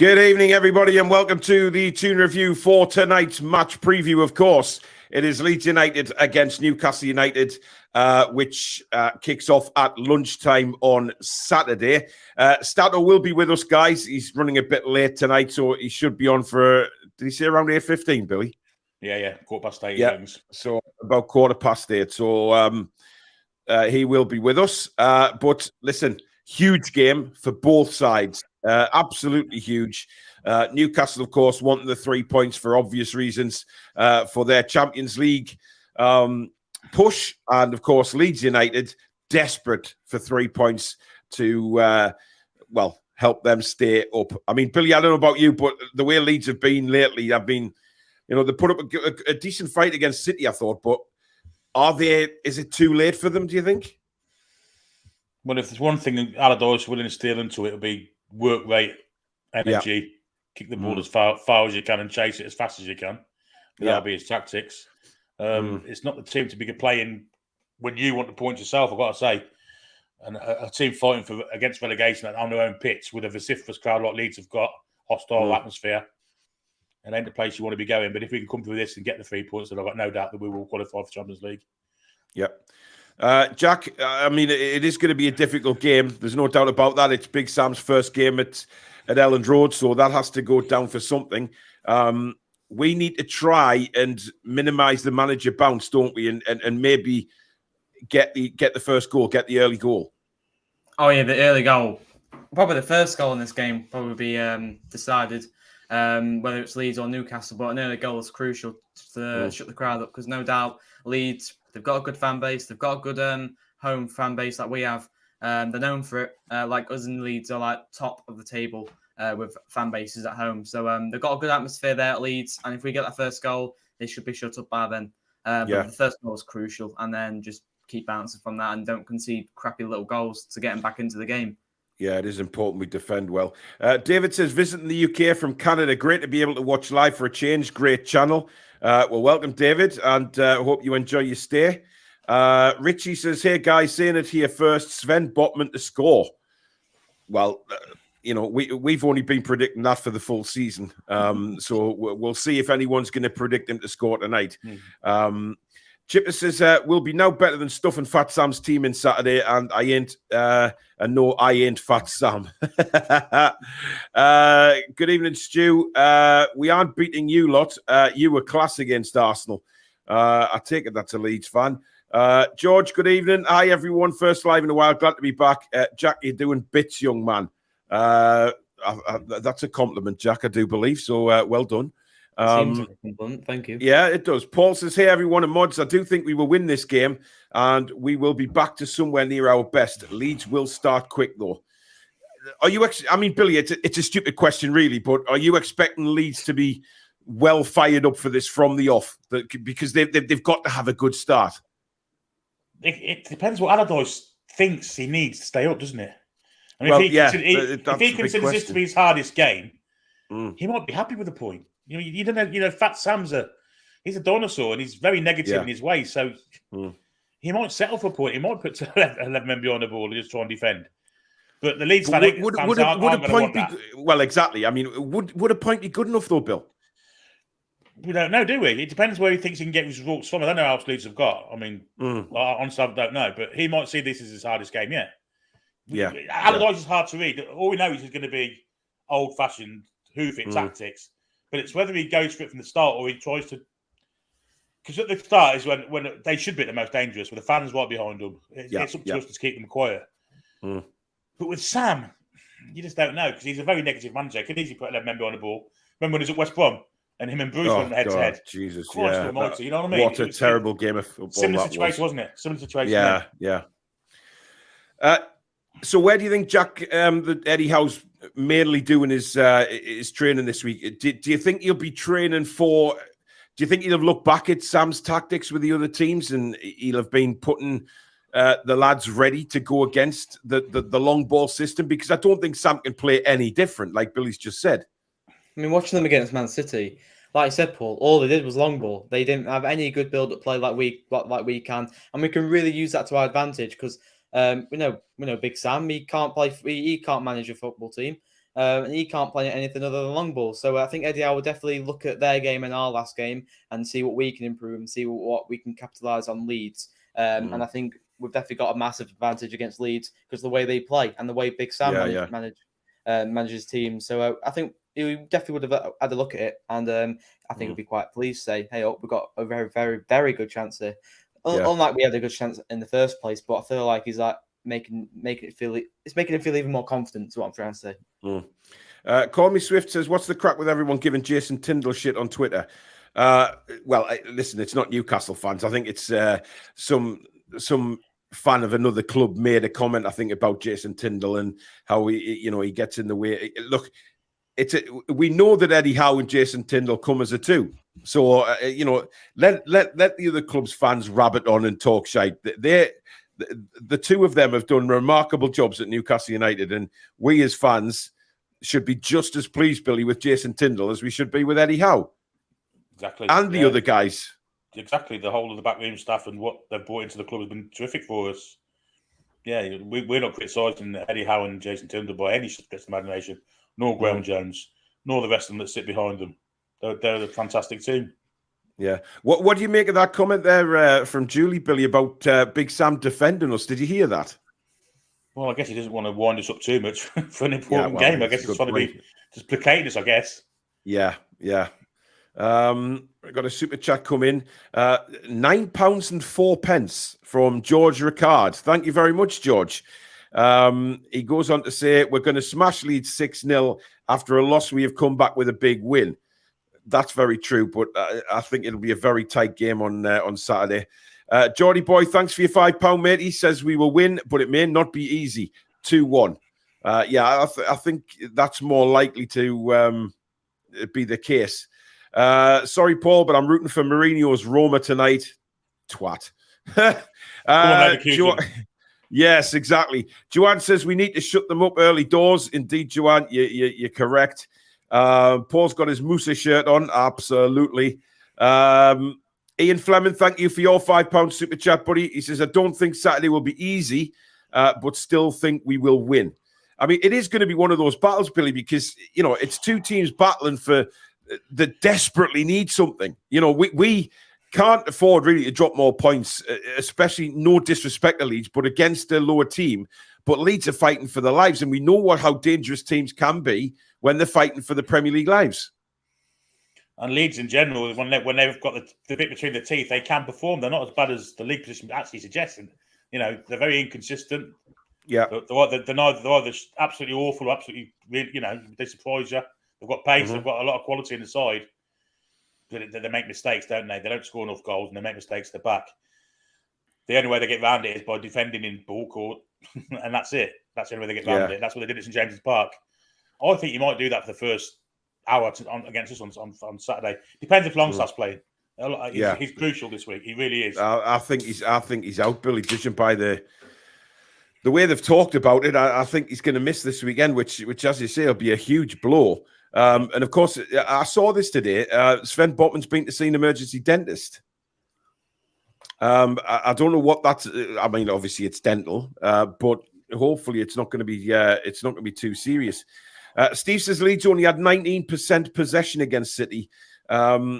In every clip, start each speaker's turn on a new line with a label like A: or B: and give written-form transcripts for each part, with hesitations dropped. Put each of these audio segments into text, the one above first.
A: Good evening, everybody, and welcome to the Toon Review for tonight's match preview. Of course, it is Leeds United against Newcastle United, which kicks off at lunchtime on Saturday. Stato will be with us, guys. He's running a bit late tonight, so he should be on for, did he say around 8:15, Billy?
B: Yeah, 8:15.
A: Yeah, so about 8:15. So he will be with us. But listen, huge game for both sides. Absolutely huge. Newcastle, of course, wanting the 3 points for obvious reasons for their Champions League push. And, of course, Leeds United desperate for 3 points to, help them stay up. I mean, Billy, I don't know about you, but the way Leeds have been lately, they put up a decent fight against City, I thought. But is it too late for them, do you think?
B: Well, if there's one thing Allardyce willing to steal into, it'll be work rate, energy, kick the ball as far as you can and chase it as fast as you can. That'll be his tactics. It's not the team to be playing when you want to point yourself, I've got to say. And a team fighting against relegation on their own pitch with a vociferous crowd like Leeds have got, hostile atmosphere, and ain't the place you want to be going. But if we can come through this and get the 3 points, then I've got no doubt that we will qualify for Champions League.
A: Yep. Jack, I mean, it is going to be a difficult game. There's no doubt about that. It's Big Sam's first game at Elland Road, so that has to go down for something. We need to try and minimise the manager bounce, don't we? And maybe get the first goal, get the early goal.
C: Oh, yeah, the early goal. Probably the first goal in this game probably be decided, whether it's Leeds or Newcastle. But an early goal is crucial to shut the crowd up because no doubt Leeds, they've got a good fan base. They've got a good home fan base that we have. They're known for it. Like us in Leeds are like top of the table with fan bases at home. So they've got a good atmosphere there at Leeds. And if we get that first goal, they should be shut up by then. But the first goal is crucial. And then just keep bouncing from that and don't concede crappy little goals to get them back into the game.
A: Yeah, it is important we defend well. David says, visiting the UK from Canada. Great to be able to watch live for a change. Great channel. Well, welcome, David, and hope you enjoy your stay. Richie says, hey, guys, saying it here first, Sven Botman to score. Well, we've only been predicting that for the full season. So we'll see if anyone's going to predict him to score tonight. Chipper says, we'll be now better than stuffing Fat Sam's team in Saturday, and I ain't Fat Sam. Good evening, Stu. We aren't beating you lot. You were class against Arsenal. I take it that's a Leeds fan. George, good evening. Hi, everyone. First live in a while. Glad to be back. Jack, you're doing bits, young man. That's a compliment, Jack, I do believe. So well done.
C: Seems like a compliment. Thank you.
A: Yeah, it does. Paul says, hey, everyone, and mods, I do think we will win this game and we will be back to somewhere near our best. Leeds will start quick, though. Are you? I mean, Billy, it's a stupid question, really, but are you expecting Leeds to be well fired up for this from the off? Because they've got to have a good start.
B: It depends what Allardyce thinks he needs to stay up, doesn't it? I mean, if he considers this to be his hardest game, he might be happy with the point. You don't know. Fat Sam's he's a dinosaur and he's very negative in his way. So he might settle for a point. He might put 11 men behind the ball and just try and defend. But the Leeds fans aren't going to want that.
A: Well, exactly. I mean, would a point be good enough though, Bill?
B: We don't know, do we? It depends where he thinks he can get his results from. I don't know how else Leeds have got. I mean, honestly, I don't know. But he might see this as his hardest game. Yeah. Allardyce is hard to read. All we know is he's going to be old-fashioned hoof-it tactics. But it's whether he goes for it from the start or he tries to. Because at the start is when they should be the most dangerous, with the fans right behind them. It's up to us to keep them quiet. But with Sam, you just don't know because he's a very negative manager. He can easily put 11 men behind the ball. Remember when he was at West Brom and him and Bruce went head to head?
A: Jesus,
B: Almighty, you know what I mean?
A: What a terrible game of football.
B: Similar situation, wasn't it? Similar situation.
A: Yeah. So where do you think Jack that Eddie Howe's mainly doing his training this week? Do you think he'll be training for? Do you think he'll have looked back at Sam's tactics with the other teams and he'll have been putting the lads ready to go against the long ball system? Because I don't think Sam can play any different, like Billy's just said.
C: I mean, watching them against Man City, like I said, Paul, all they did was long ball. They didn't have any good build-up play like we can, and we can really use that to our advantage because we know Big Sam. He can't play. He can't manage a football team, and he can't play anything other than long ball. So I think Eddie Howe will definitely look at their game and our last game and see what we can improve and see what we can capitalise on Leeds. And I think we've definitely got a massive advantage against Leeds because the way they play and the way Big Sam manages teams. So I think he definitely would have had a look at it, and I think he'd be quite pleased to say, "Hey, we've got a very, very, very good chance here." Unlike we had a good chance in the first place, but I feel like he's like making it feel. It's making him feel even more confident. Is what I'm trying to say.
A: Call Me Swift says, "What's the crack with everyone giving Jason Tindall shit on Twitter?" Well, listen, it's not Newcastle fans. I think it's some fan of another club made a comment, I think, about Jason Tindall and how he gets in the way. Look, we know that Eddie Howe and Jason Tindall come as a two. So let the other club's fans rabbit on and talk shite. The two of them have done remarkable jobs at Newcastle United, and we as fans should be just as pleased, Billy, with Jason Tindall as we should be with Eddie Howe.
B: Exactly,
A: and the other guys.
B: Exactly, the whole of the backroom staff and what they've brought into the club has been terrific for us. Yeah, we're not criticising Eddie Howe and Jason Tindall by any stretch of imagination, nor Graham Jones, nor the rest of them that sit behind them. They're a fantastic team.
A: Yeah. What do you make of that comment there from Julie, Billy, about Big Sam defending us? Did you hear that?
B: Well, I guess he doesn't want to wind us up too much for an important game. I guess he's trying to be just placating us, I guess.
A: Yeah. I got a super chat come in. £9.04 from George Ricard. Thank you very much, George. He goes on to say, we're going to smash Leeds 6-0. After a loss, we have come back with a big win. That's very true, but I think it'll be a very tight game on Saturday. Geordie boy, thanks for your £5, mate. He says we will win, but it may not be easy. 2-1. I think that's more likely to be the case. Sorry, Paul, but I'm rooting for Mourinho's Roma tonight. Twat. Yes, exactly. Joanne says we need to shut them up early doors. Indeed, Joanne, you're correct. Paul's got his Musa shirt on. Absolutely. Ian Fleming, thank you for your £5 super chat, buddy. He says, I don't think Saturday will be easy, but still think we will win. I mean, it is going to be one of those battles, Billy, because, it's two teams battling that desperately need something. We can't afford really to drop more points, especially no disrespect to Leeds, but against a lower team. But Leeds are fighting for their lives, and we know how dangerous teams can be when they're fighting for the Premier League lives. And
B: Leeds in general, when they've got the bit between the teeth, they can perform. They're not as bad as the league position actually suggesting. They're very inconsistent.
A: Yeah,
B: they're either absolutely awful or absolutely, they surprise you. They've got pace. They've got a lot of quality in the side. They make mistakes, don't they? They don't score enough goals and they make mistakes at the back. The only way they get around it is by defending in ball court, and that's it. That's the only way they get around it. That's what they did at St James's Park. I think you might do that for the first hour against us on Saturday. Depends if Longstaff's playing. He's crucial this week. He really is.
A: I think he's out, Billy. Judging by the way they've talked about it, I think he's going to miss this weekend, which, as you say, will be a huge blow. And of course, I saw this today. Sven Botman's been to see an emergency dentist. I don't know what that's. I mean, obviously it's dental, but hopefully it's not going to be too serious. Steve says Leeds only had 19% possession against City.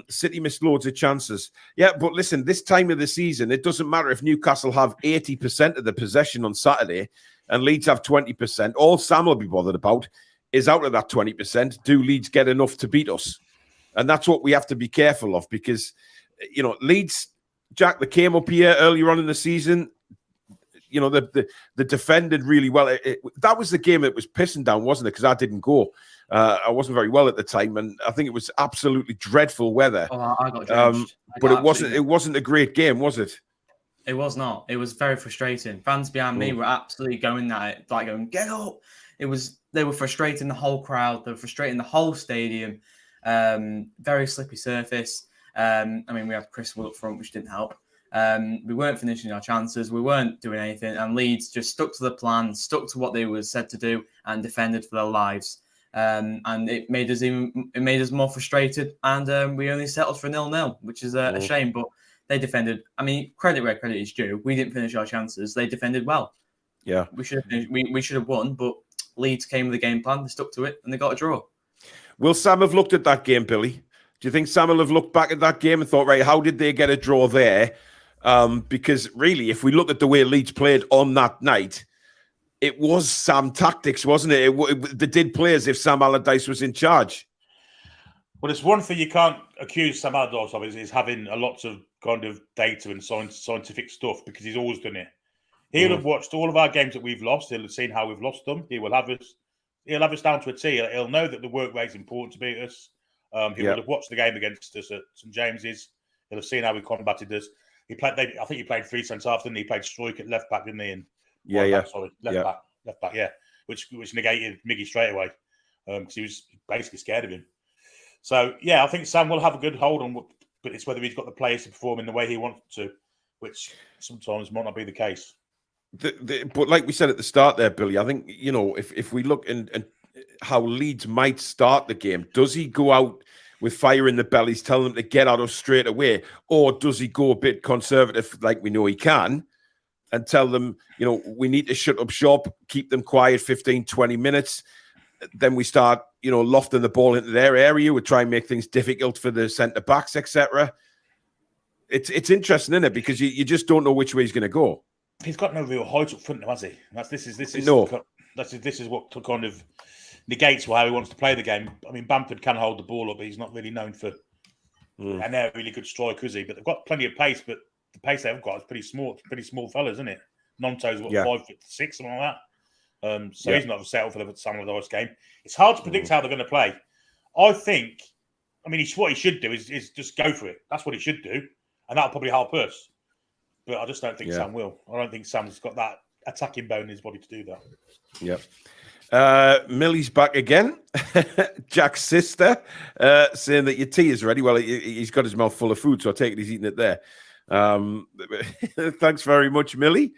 A: City missed loads of chances. Yeah, but listen, this time of the season, it doesn't matter if Newcastle have 80% of the possession on Saturday and Leeds have 20%. All Sam will be bothered about is out of that 20%, do Leeds get enough to beat us? And that's what we have to be careful of because, Leeds, Jack, they came up here earlier on in the season. The defended really well. That was the game that was pissing down, wasn't it? Because I didn't go. I wasn't very well at the time, and I think it was absolutely dreadful weather.
C: Oh, I got drenched.
A: But it wasn't a great game, was it?
C: It was not. It was very frustrating. Fans behind me were absolutely going at it, like going, "Get up!" They were frustrating the whole crowd. They were frustrating the whole stadium. Very slippy surface. I mean, we had Chris Wood up front, which didn't help. We weren't finishing our chances. We weren't doing anything. And Leeds just stuck to the plan, stuck to what they were said to do, and defended for their lives. And it made us more frustrated. And we only settled for 0-0, which is a shame. But they defended. I mean, credit where credit is due. We didn't finish our chances. They defended well.
A: Yeah,
C: we should have won, but Leeds came with a game plan. They stuck to it, and they got a draw.
A: Will Sam have looked at that game, Billy? Do you think Sam will have looked back at that game and thought, right, how did they get a draw there? Because really, if we look at the way Leeds played on that night, it was Sam tactics, wasn't it? They did play as if Sam Allardyce was in charge.
B: Well, it's one thing you can't accuse Sam Allardyce of is having a lot of kind of data and scientific stuff, because he's always done it. He'll have watched all of our games that we've lost. He'll have seen how we've lost them. He'll have us down to a T. He'll know that the work rate is important to beat us. He would have watched the game against us at St James's. He'll have seen how we combated us. I think he played 3 centre half, didn't he? He played Stroik at left back, didn't he? And left back, which negated Miggy straight away because he was basically scared of him. So I think Sam will have a good hold on, but it's whether he's got the players to perform in the way he wants to, which sometimes might not be the case.
A: But like we said at the start there, Billy, I think, if we look and how Leeds might start the game, does he go out with fire in the bellies, telling them to get at us straight away, or does he go a bit conservative, like we know he can, and tell them, we need to shut up shop, keep them quiet 15, 20 minutes, then we start, lofting the ball into their area, we try and make things difficult for the centre-backs, etc. It's interesting, isn't it? Because you just don't know which way he's going to go.
B: He's got no real height up front, has he? This is what kind of negates how he wants to play the game. I mean, Bamford can hold the ball up, but he's not really known for and they're a really good striker, is he? But they've got plenty of pace, but the pace they've got is pretty small fellas, isn't it? Nonto's 5'6", something like that. He's not settled for the Sam Allardyce game. It's hard to predict how they're going to play. I think, what he should do is just go for it. That's what he should do, and that'll probably help us. But I just don't think Sam will. I don't think Sam's got that attacking bone in his body to do that.
A: Yep. Millie's back again. Jack's sister saying that your tea is ready. Well, he's got his mouth full of food, so I take it he's eating it there. Thanks very much, Millie.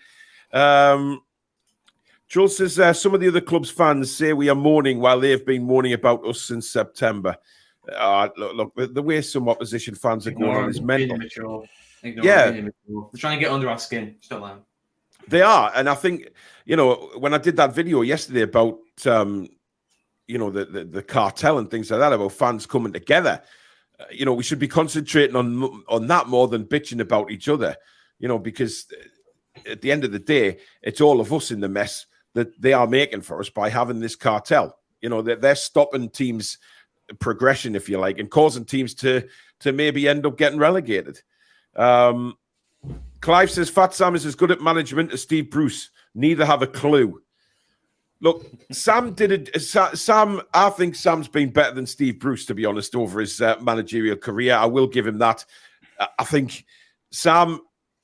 A: Jules says, some of the other club's fans say we are mourning while they've been mourning about us since September. Look, the way some opposition fans are going on is mental.
C: They're trying to get under our skin. Just don't let them.
A: They are, and I think when I did that video yesterday about the cartel and things like that, about fans coming together, we should be concentrating on that more than bitching about each other, because at the end of the day, it's all of us in the mess that they are making for us by having this cartel. They're stopping teams' progression, if you like, and causing teams to maybe end up getting relegated. Clive says Fat Sam is as good at management as Steve Bruce. Neither have a clue. Look, Sam I think Sam's been better than Steve Bruce, to be honest, over his managerial career. I will give him that. I think Sam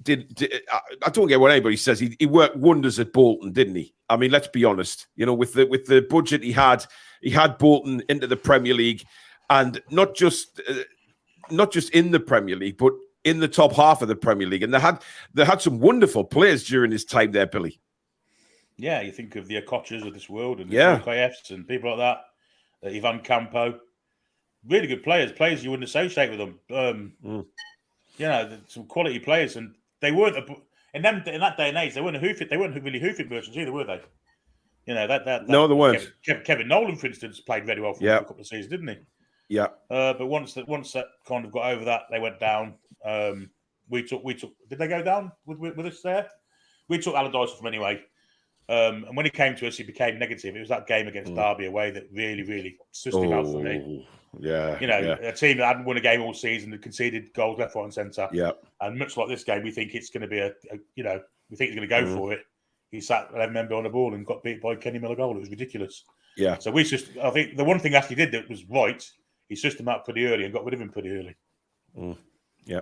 A: I don't get what anybody says. He worked wonders at Bolton, didn't he? I mean, let's be honest. With the budget he had Bolton into the Premier League, and not just in the Premier League, but in the top half of the Premier League. And they had some wonderful players during his time there, Billy. Yeah,
B: you think of the Akochas of this world and the KFs and people like that. Ivan Campo. Really good players you wouldn't associate with them. Some quality players, and they weren't in that day and age. They weren't really hoofing merchants either, were they?
A: No, they weren't.
B: Kevin Nolan, for instance, played very well for a couple of seasons, didn't he?
A: Yeah.
B: But once that kind of got over that, they went down. We took. Did they go down with us there? We took Allardyce from anyway. And when he came to us, he became negative. It was that game against Derby away that really, really sussed him out for me.
A: Yeah.
B: A team that hadn't won a game all season, that conceded goals left, right, and centre.
A: Yeah.
B: And much like this game, we think it's going to be we think he's going to go for it. He sat 11 men behind the ball and got beat by Kenny Miller goal. It was ridiculous.
A: Yeah.
B: So I think the one thing Ashley did that was right, he sussed him out pretty early and got rid of him pretty early.
A: Yeah.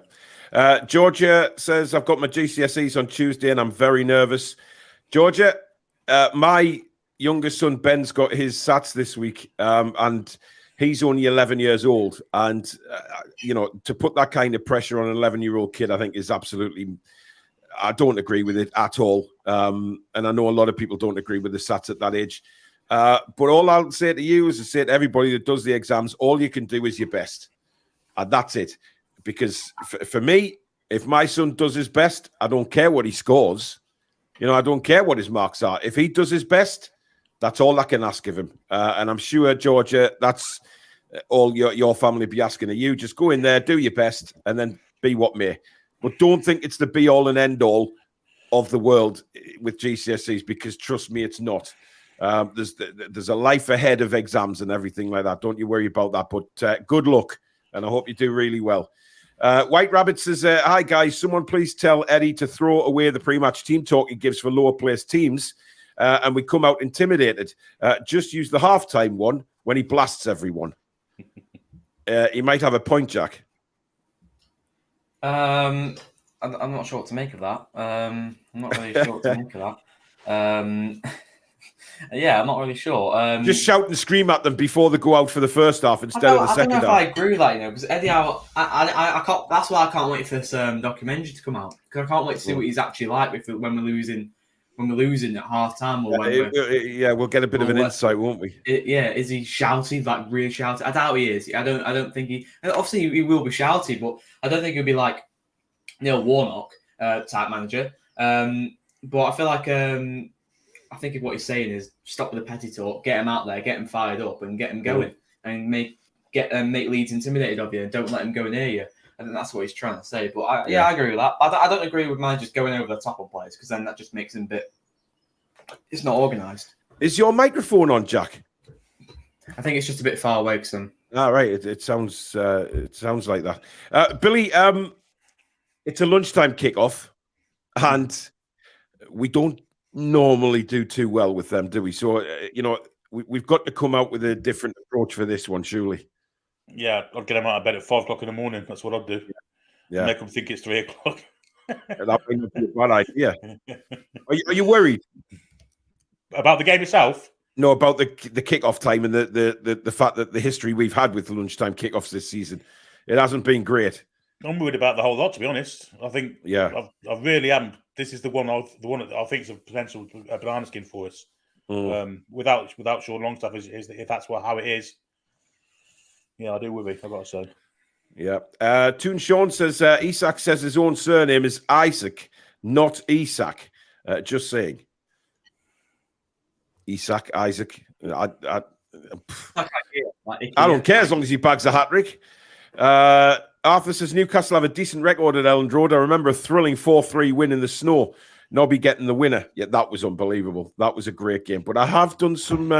A: Georgia says, I've got my GCSEs on Tuesday and I'm very nervous. Georgia, my youngest son Ben's got his SATs this week, and he's only 11 years old. And, to put that kind of pressure on an 11-year-old kid, I think is absolutely, I don't agree with it at all. And I know a lot of people don't agree with the SATs at that age. But all I'll say to you is to say to everybody that does the exams, all you can do is your best. And that's it. Because for me, if my son does his best, I don't care what he scores. I don't care what his marks are. If he does his best, that's all I can ask of him. And I'm sure, Georgia, that's all your family be asking of you. Just go in there, do your best, and then be what may. But don't think it's the be-all and end-all of the world with GCSEs, because trust me, it's not. There's a life ahead of exams and everything like that. Don't you worry about that. But good luck, and I hope you do really well. White Rabbit says, hi, guys. Someone please tell Eddie to throw away the pre-match team talk he gives for lower-placed teams, and we come out intimidated. Just use the halftime one when he blasts everyone. He might have a point, Jack.
C: I'm not sure what to make of that. I'm not really sure what to make of that. Yeah, I'm not really sure.
A: Just shout and scream at them before they go out for the first half instead of the second half.
C: I don't know if I agree with that, because Eddie Howe, I can't. That's why I can't wait for this documentary to come out, because I can't wait to see what he's actually like when we're losing at half time, or when
A: we'll get a bit of an insight, won't we?
C: Is he shouty, like really shouty? I doubt he is. I don't think he. Obviously, he will be shouty, but I don't think he'll be like Neil Warnock type manager. But I feel like I think what he's saying is stop with the petty talk, get him out there, get him fired up, and get him going, and make Leeds intimidated of you, and don't let him go near you. I think that's what he's trying to say. But I agree with that. I don't agree with managers going over the top of players, because then that just makes him a bit. It's not organised. Is
A: your microphone on, Jack?
C: I think it's just a bit far away.
A: All right, it sounds like that. Billy, it's a lunchtime kickoff, and we don't normally do too well with them, do we? So, we've got to come out with a different approach for this one, surely.
B: Yeah, I'd get them out of bed at 5 o'clock in the morning. That's what I'd do. Yeah. Make them think it's 3 o'clock.
A: That would be a bad idea. Are you worried
B: about the game itself?
A: No, about the kickoff time and the fact that the history we've had with the lunchtime kickoffs this season, it hasn't been great.
B: I'm worried about the whole lot, to be honest. I think, I really am. This is the one that I think is a potential banana skin for us. Without Sean Longstaff, if that's how it is. Yeah, I do worry, I've got to say.
A: Yeah. Toon Sean says, Isak says his own surname is Isaac, not Isak. Just saying. Isaac. I don't care as long as he bags a hat-trick. Arthur says, Newcastle have a decent record at Elland Road. I remember a thrilling 4-3 win in the snow. Nobby getting the winner. Yeah, that was unbelievable. That was a great game. But I have done some...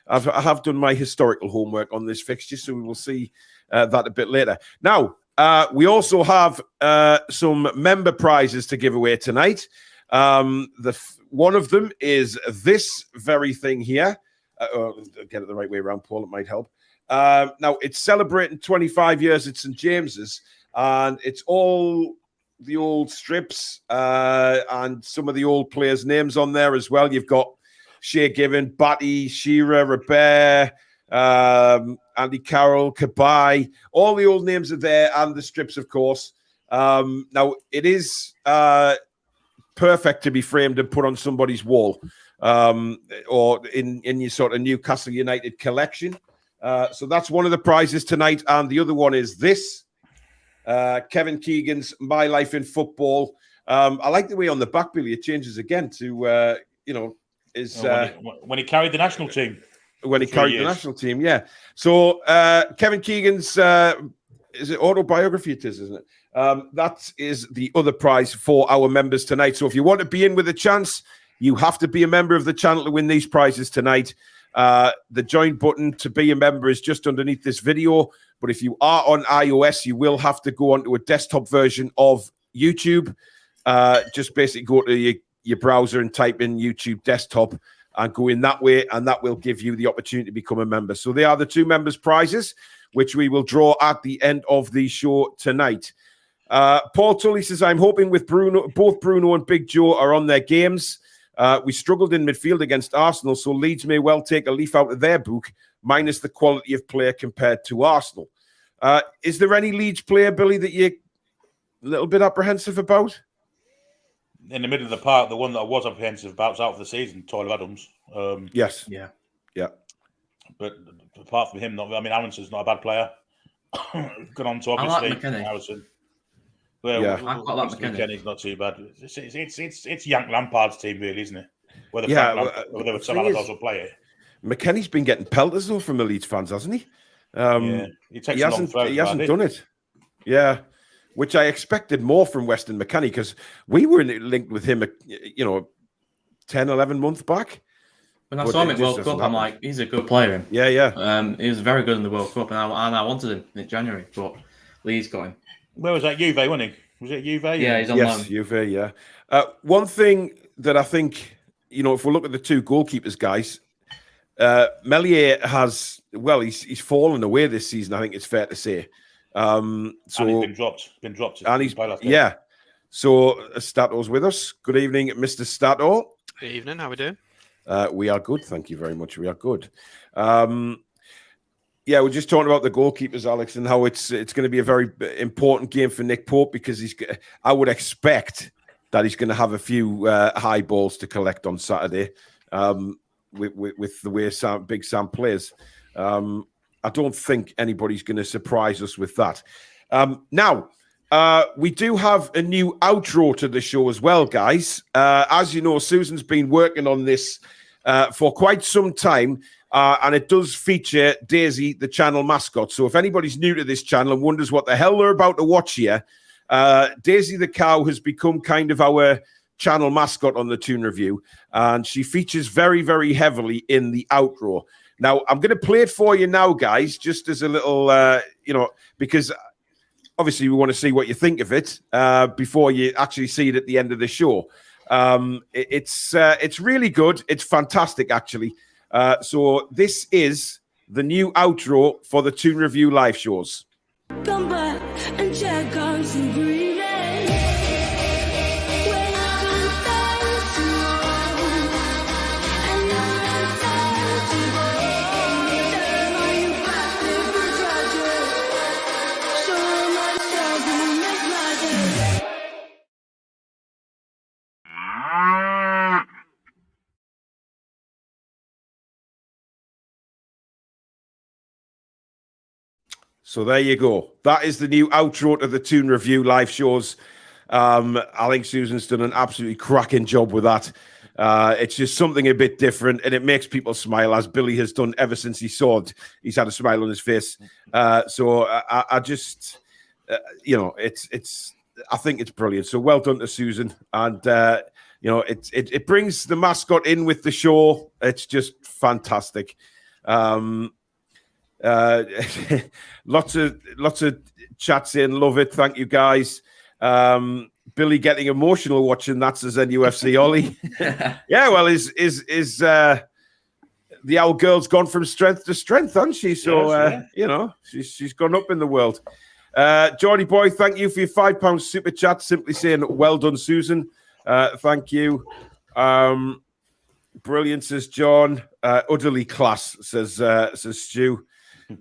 A: I have done my historical homework on this fixture, so we will see that a bit later. Now, we also have some member prizes to give away tonight. One of them is this very thing here. Get it the right way around, Paul. It might help. Now, it's celebrating 25 years at St. James's, and it's all the old strips and some of the old players' names on there as well. You've got Shea Given, Batty, Shearer, Robert, Andy Carroll, Kabai. All the old names are there, and the strips, of course. Now, it is perfect to be framed and put on somebody's wall or in your sort of Newcastle United collection. So that's one of the prizes tonight. And the other one is this, Kevin Keegan's My Life in Football. I like the way on the back, Billy, it changes again to,
B: when he carried the national team.
A: When he carried the national team, yeah. So Kevin Keegan's, is it autobiography? It is, isn't it? That is the other prize for our members tonight. So if you want to be in with a chance, you have to be a member of the channel to win these prizes tonight. The join button to be a member is just underneath this video. But if you are on iOS, you will have to go onto a desktop version of YouTube. Just basically go to your browser and type in YouTube desktop and go in that way, and that will give you the opportunity to become a member. So they are the two members' prizes, which we will draw at the end of the show tonight. Paul Tully says, I'm hoping with both Bruno and Big Joe are on their games. We struggled in midfield against Arsenal, so Leeds may well take a leaf out of their book, minus the quality of player compared to Arsenal. Is there any Leeds player, Billy, that you're a little bit apprehensive about?
B: In the middle of the park, the one that I was apprehensive about was out for the season, Tyler Adams.
A: Yes.
C: Yeah.
B: But apart from him, Aronson's not a bad player. Gone on to obviously Harrison. Well,
C: I quite like
B: McKennie's not too bad. It's Yank Lampard's team, really, isn't it? Whether Sam Allardyce will play it.
A: McKennie's been getting pelters though from the Leeds fans, hasn't he? He hasn't done it. Yeah, which I expected more from Weston McKennie because we were linked with him, 10, 11 months back.
C: When I saw him at World Cup, I'm like, he's a good player.
A: Yeah.
C: He was very good in the World Cup, and I wanted him in January, but Leeds got him.
B: Where was that? Juve, wasn't he? Was it Juve?
C: Yeah, he's on loan.
A: Yes, Juve, yeah. One thing that I think, if we look at the two goalkeepers, guys, Meslier has, he's fallen away this season, I think it's fair to say.
B: And he's been dropped.
A: So Stato's with us. Good evening, Mr. Stato.
D: Good evening. How are we doing?
A: We are good. Thank you very much. We are good. We're just talking about the goalkeepers, Alex, and how it's going to be a very important game for Nick Pope because I would expect that he's going to have a few high balls to collect on Saturday with the way Big Sam plays. I don't think anybody's going to surprise us with that. Now, we do have a new outro to the show as well, guys. As you know, Susan's been working on this for quite some time, and it does feature Daisy, the channel mascot. So if anybody's new to this channel and wonders what the hell they're about to watch here, Daisy the cow has become kind of our channel mascot on the Toon Review, and she features very, very heavily in the outro. Now, I'm going to play it for you now, guys, just as a little, because obviously we want to see what you think of it before you actually see it at the end of the show. It's really good. It's fantastic, actually. So this is the new outro for the Toon Review live shows.
E: Come back and check on some green.
A: So there you go. That is the new outro to the Toon Review live shows. I think Susan's done an absolutely cracking job with that. It's just something a bit different, and it makes people smile, as Billy has done ever since he saw it. He's had a smile on his face. So I just, I think it's brilliant. So well done to Susan, and it brings the mascot in with the show. It's just fantastic. Lots of chats in, love it. Thank you, guys. Billy getting emotional watching that, says NUFC Ollie. Yeah, well, is the old girl's gone from strength to strength, hasn't she? So she's gone up in the world. Geordie boy, thank you for your £5 super chat. Simply saying, well done, Susan. Thank you. Brilliant, says John. Utterly class, says Stu.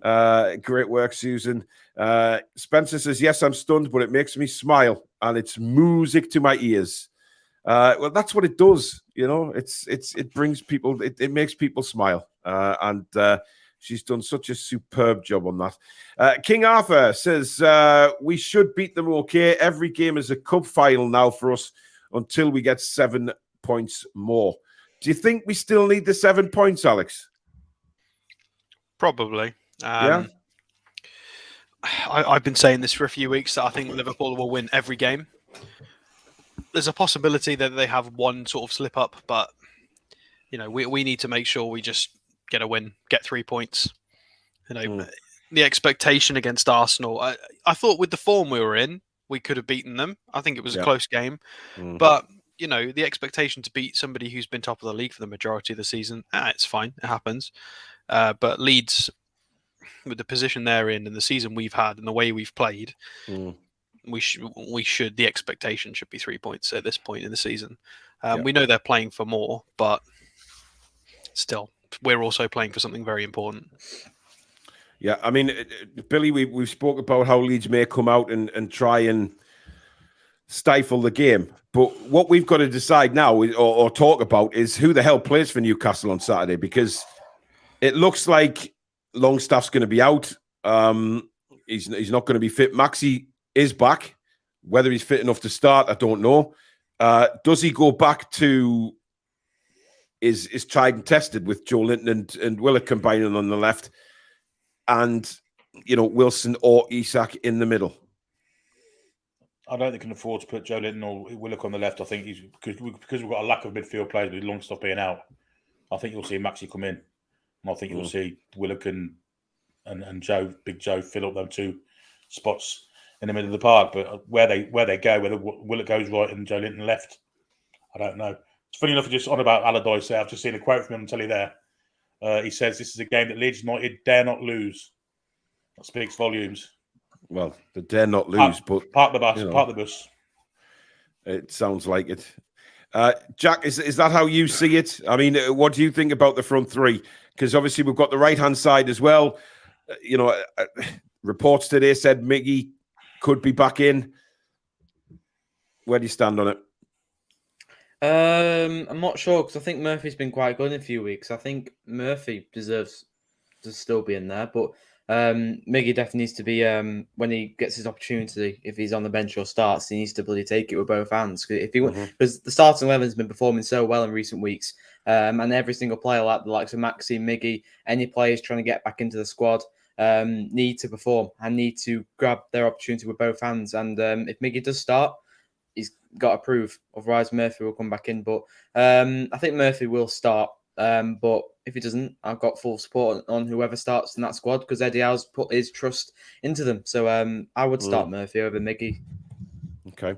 A: Great work, Susan. Spencer says, yes, I'm stunned, but it makes me smile, and it's music to my ears. Well, that's what it does. It brings people, it makes people smile, and she's done such a superb job on that. King Arthur says, we should beat them okay. Every game is a cup final now for us until we get 7 points more. Do you think we still need the 7 points, Alex?
D: Probably.
A: Yeah.
D: I've been saying this for a few weeks that I think Liverpool will win every game. There's a possibility that they have one sort of slip up, but we need to make sure we just get a win, get 3 points. The expectation against Arsenal, I thought with the form we were in, we could have beaten them. I think it was a close game, but the expectation to beat somebody who's been top of the league for the majority of the season, it's fine, it happens. But Leeds, with the position they're in and the season we've had and the way we've played, the expectation should be 3 points at this point in the season. We know they're playing for more, but still, we're also playing for something very important.
A: Yeah, I mean, Billy, we've spoke about how Leeds may come out and try and stifle the game. But what we've got to decide now or talk about is who the hell plays for Newcastle on Saturday, because it looks like Longstaff's going to be out. He's not going to be fit. Maxi is back. Whether he's fit enough to start, I don't know. Does he go back to is tried and tested with Joe Linton and Willock combining on the left, and Wilson or Isak in the middle?
B: I don't think they can afford to put Joe Linton or Willock on the left. I think because we've got a lack of midfield players with Longstaff being out. I think you'll see Maxi come in, and I think you'll see Willock and Big Joe fill up them two spots in the middle of the park. But where they go, whether Willock goes right and Joe Linton left, I don't know. It's funny enough, just on about Allardyce there. I've just seen a quote from him on telly there. He says this is a game that Leeds United dare not lose. That speaks volumes.
A: Well, they dare not lose, but
B: park the bus. Park the bus.
A: It sounds like it. Jack, is that how you see it? I mean, what do you think about the front three? Because obviously we've got the right-hand side as well. Reports today said Miggy could be back in. Where do you stand on it?
C: I'm not sure, because I think Murphy's been quite good in a few weeks. I think Murphy deserves to still be in there, but Miggy definitely needs to be, when he gets his opportunity, if he's on the bench or starts, he needs to bloody take it with both hands. Because the starting 11 has been performing so well in recent weeks, and every single player, like the likes of Maxi, Miggy, any players trying to get back into the squad, need to perform and need to grab their opportunity with both hands. And if Miggy does start, he's got to prove. Otherwise, Murphy will come back in. But I think Murphy will start. But if he doesn't, I've got full support on whoever starts in that squad, because Eddie Howe's put his trust into them. So I would start Murphy over Miggy.
A: Okay.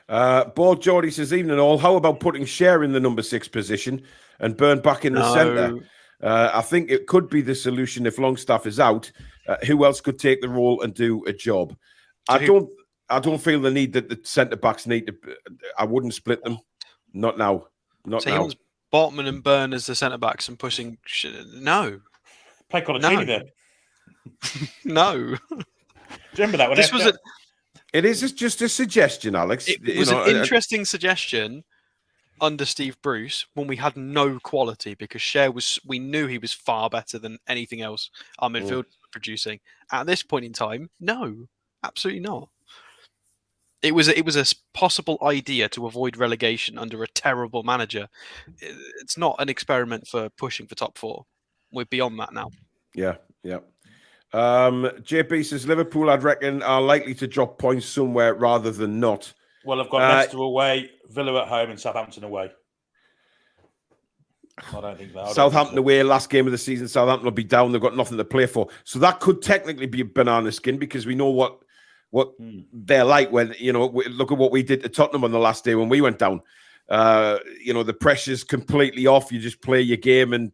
A: Ball Geordie says, evening all. How about putting Cher in the number 6 position and Burn back in the centre? I think it could be the solution if Longstaff is out. Who else could take the role and do a job? I don't feel the need that the centre backs need to. I wouldn't split them. Not now. Not now.
D: Botman and Burn as the centre backs and pushing. No.
B: Play Colaccini then.
D: No.
B: Do you remember that one?
A: It is just a suggestion, Alex.
D: It was an interesting suggestion under Steve Bruce when we had no quality, because Cher we knew he was far better than anything else our midfield was producing. At this point in time, no, absolutely not. It was a possible idea to avoid relegation under a terrible manager. It's not an experiment for pushing for top 4. We're beyond that now.
A: Yeah. JP says Liverpool, I'd reckon, are likely to drop points somewhere rather than not.
B: Well, I've got Leicester away, Villa at home, and Southampton away. I don't think that.
A: Southampton away, last game of the season. Southampton will be down. They've got nothing to play for. So that could technically be a banana skin, because we know what they're like when, look at what we did to Tottenham on the last day when we went down. The pressure's completely off. You just play your game. And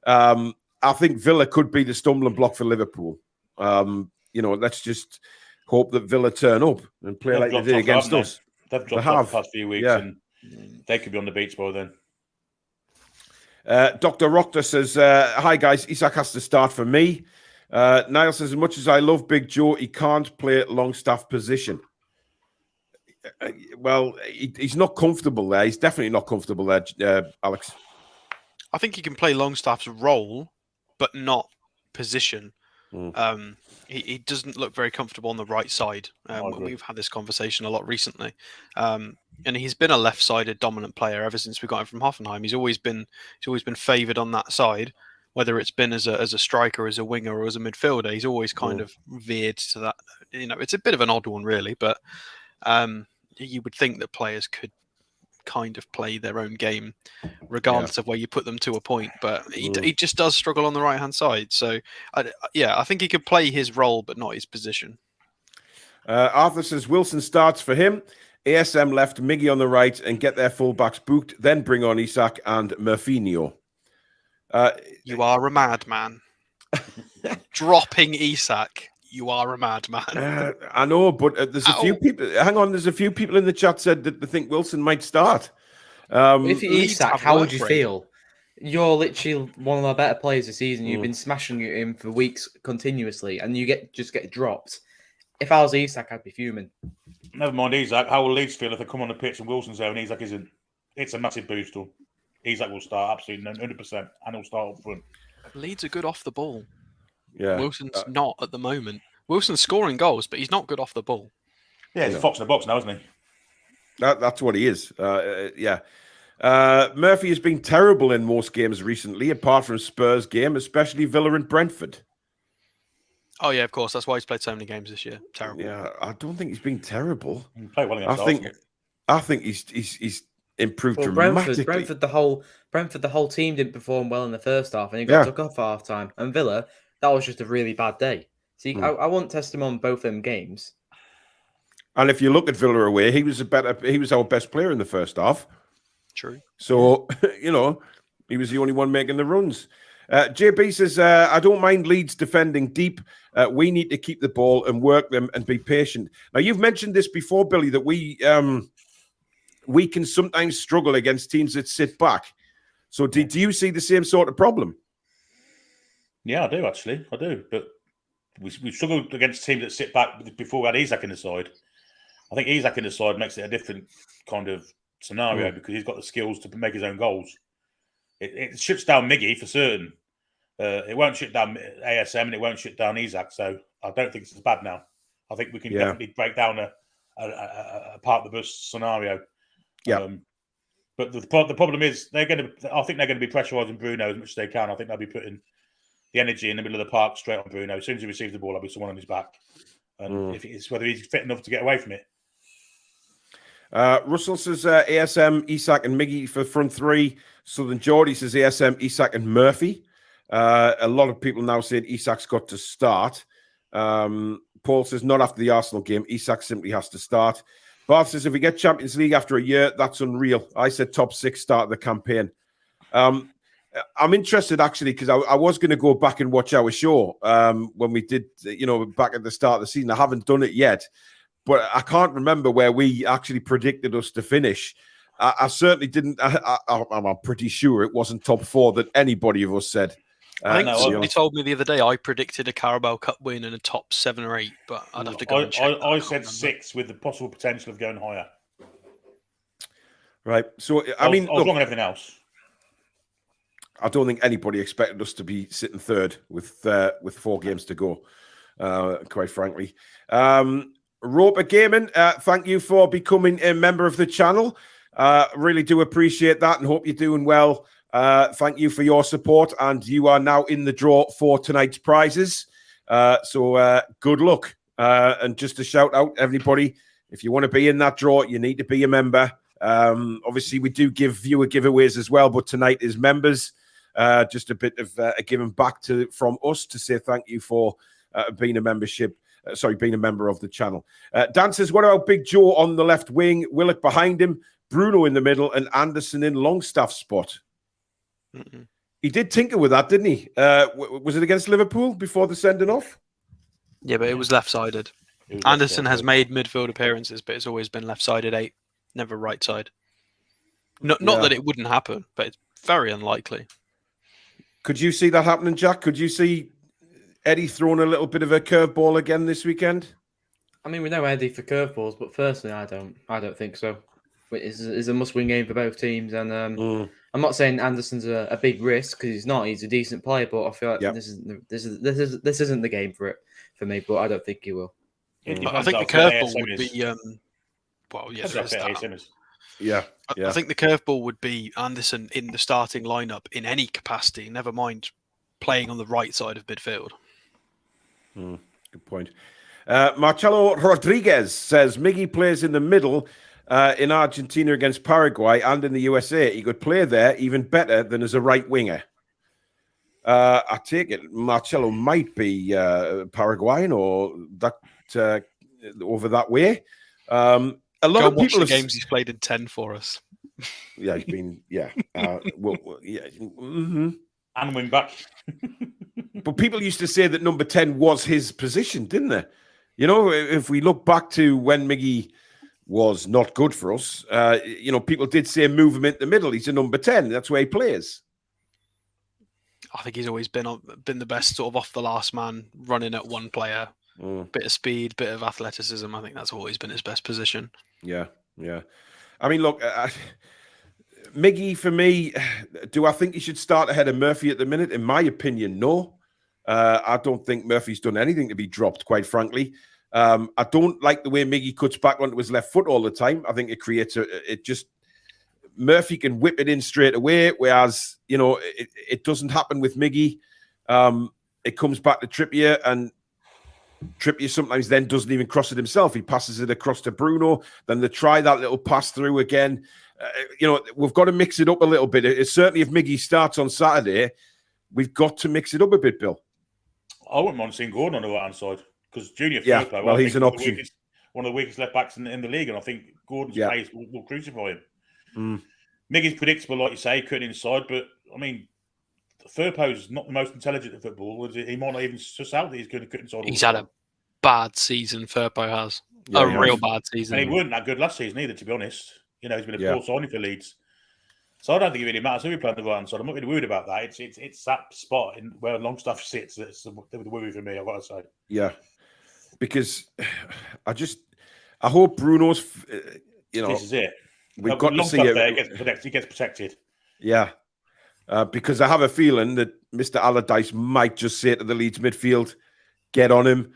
A: I think Villa could be the stumbling block for Liverpool. Let's just hope that Villa turn up and play like they did against us.
B: They've dropped off the past few weeks, and they could be on the beach ball then.
A: Dr. Rockter says, hi guys, Isak has to start for me. Niall says, as much as I love Big Joe, he can't play Longstaff position. Well, he's not comfortable there. He's definitely not comfortable there, Alex.
D: I think he can play Longstaff's role, but not position. He doesn't look very comfortable on the right side. We've had this conversation a lot recently. And he's been a left-sided dominant player ever since we got him from Hoffenheim. He's always been favoured on that side, whether it's been as a striker, as a winger, or as a midfielder. He's always kind of veered to that. It's a bit of an odd one, really, but you would think that players could kind of play their own game regardless of where you put them to a point, but he just does struggle on the right hand side. So I think he could play his role but not his position.
A: Arthur says Wilson starts for him, ASM left, Miggy on the right, and get their fullbacks booked, then bring on Isak and Murphinho.
D: You are a madman. Dropping Isak. you are a madman.
A: I know, but there's a few people. Hang on, there's a few people in the chat said that they think Wilson might start.
C: If you're
D: Leeds
C: Isak,
D: have
C: how
D: work
C: would you
D: rate.
C: feel? You're literally one of our better players this season. You've been smashing it in for weeks continuously, and you just get dropped. If I was Isak, I'd be fuming.
B: Never mind Isak. How will Leeds feel if they come on the pitch and Wilson's there and Isak isn't? It's a massive boost. Isak will start absolutely 100%, and he'll start up front.
D: Leeds are good off the ball.
A: Yeah,
D: Wilson's not at the moment. Wilson's scoring goals, but he's not good off the ball.
B: Yeah, he's a fox in the box now, isn't he?
A: that's what he is. Yeah. Murphy has been terrible in most games recently, apart from Spurs game, especially Villa and Brentford.
D: Oh yeah, of course. That's why he's played so many games this year. Terrible.
A: Yeah, I don't think he's been terrible.
B: He played well against Arsenal.
A: I think he's improved
C: Well,
A: dramatically.
C: Brentford, the whole team didn't perform well in the first half, and he got took off at half time. And Villa, that was just a really bad day. See, I won't test him on both them games.
A: And if you look at Villa away, he was our best player in the first half.
D: True.
A: So he was the only one making the runs. JB says, I don't mind Leeds defending deep. We need to keep the ball and work them and be patient. Now, you've mentioned this before, Billy, that we can sometimes struggle against teams that sit back. So do you see the same sort of problem?
B: Yeah, I do, actually. I do. But we struggled against teams that sit back before we had Isak in the side. I think Isak in the side makes it a different kind of scenario because he's got the skills to make his own goals. It shuts down Miggy for certain. It won't shut down ASM and it won't shut down Isak. So I don't think it's as bad now. I think we can definitely break down a part of the bus scenario.
A: Yeah.
B: But the problem is I think they're going to be pressurising Bruno as much as they can. I think they'll be putting the energy in the middle of the park straight on Bruno. As soon as he receives the ball, there'll be someone on his back. And if it's whether he's fit enough to get away from it.
A: Russell says ASM, Isak and Miggy for front three. Southern Geordie says ASM, Isak and Murphy. A lot of people now saying Isak's got to start. Paul says not after the Arsenal game. Isak simply has to start. Bart says if we get Champions League after a year, that's unreal. I said top 6 start of the campaign. I'm interested actually because I was going to go back and watch our show when we did, back at the start of the season. I haven't done it yet, but I can't remember where we actually predicted us to finish. I certainly didn't. I'm pretty sure it wasn't top 4 that anybody of us said.
D: I think somebody told me the other day I predicted a Carabao Cup win and a top 7 or 8, but I'd have to go and check.
B: I said 6 with the possible potential of going higher.
A: Right. So I was
B: wrong on everything else.
A: I don't think anybody expected us to be sitting third with 4 games to go, quite frankly. Roper Gaming, thank you for becoming a member of the channel. Really do appreciate that and hope you're doing well. Thank you for your support, and you are now in the draw for tonight's prizes. So good luck. And just a shout out, everybody, if you want to be in that draw, you need to be a member. Obviously, we do give viewer giveaways as well, but tonight is members. Just a bit of a giving back from us to say thank you for being a being a member of the channel. Dan says, what about Big Joe on the left wing, Willock behind him, Bruno in the middle, and Anderson in Longstaff's spot? Mm-mm. He did tinker with that, didn't he? Was it against Liverpool before the sending off?
D: Yeah, but it was left-sided. Anderson has made midfield appearances, but it's always been left-sided 8, never right side. Not that it wouldn't happen, but it's very unlikely.
A: Could you see that happening, Jack? Could you see Eddie throwing a little bit of a curveball again this weekend?
C: I mean, we know Eddie for curveballs, but personally, I don't think so. It's a must-win game for both teams, and I'm not saying Anderson's a big risk because he's not. He's a decent player, but I feel like this isn't the game for me. But I don't think he will.
D: I think the curveball would be I think the curveball would be Anderson in the starting lineup in any capacity, never mind playing on the right side of midfield.
A: Good point. Marcelo Rodriguez says Miggy plays in the middle in Argentina against Paraguay and in the USA. He could play there even better than as a right winger. I take it Marcelo might be Paraguayan or that over that way. A lot of people
D: watch the games he's played in 10 for us.
A: Yeah, he's been and wing back. But people used to say that number 10 was his position, didn't they? You know, if we look back to when Miggy was not good for us, you know, people did say move him into the middle. He's a number 10. That's where he plays.
D: I think he's always been the best sort of off the last man, running at one player. Bit of speed, bit of athleticism. I think that's always been his best position.
A: Yeah. I mean, look, Miggy, for me, do I think he should start ahead of Murphy at the minute? In my opinion, no. I don't think Murphy's done anything to be dropped, quite frankly. I don't like the way Miggy cuts back onto his left foot all the time. I think it creates Murphy can whip it in straight away, whereas, you know, it doesn't happen with Miggy. It comes back to Trippier, and Trippier sometimes then doesn't even cross it himself. He passes it across to Bruno. Then they try that little pass through again. You know, we've got to mix it up a little bit. Certainly, if Miggy starts on Saturday, we've got to mix it up a bit, Bill.
B: I wouldn't mind seeing Gordon on the right-hand side because Junior Firpo,
A: well, he's an option.
B: One of the weakest left-backs in the league, and I think Gordon's pace will crucify him. Miggy's predictable, like you say, cutting inside, but, I mean, Firpo's not the most intelligent at football. He might not even suss out that he's going to cut inside.
D: He's had a bad season, Firpo has. A real bad season.
B: And he wasn't that good last season either, to be honest. You know, he's been a poor signing for Leeds. So I don't think it really matters who we play on the right-hand side. I'm not really worried about that. It's that spot where Longstaff sits that's the worry for me, I've got to say.
A: Yeah. Because I hope Bruno's, you know.
B: This is it.
A: We've got to see it.
B: There, he gets protected.
A: Yeah. Because I have a feeling that Mr. Allardyce might just say to the Leeds midfield, get on him,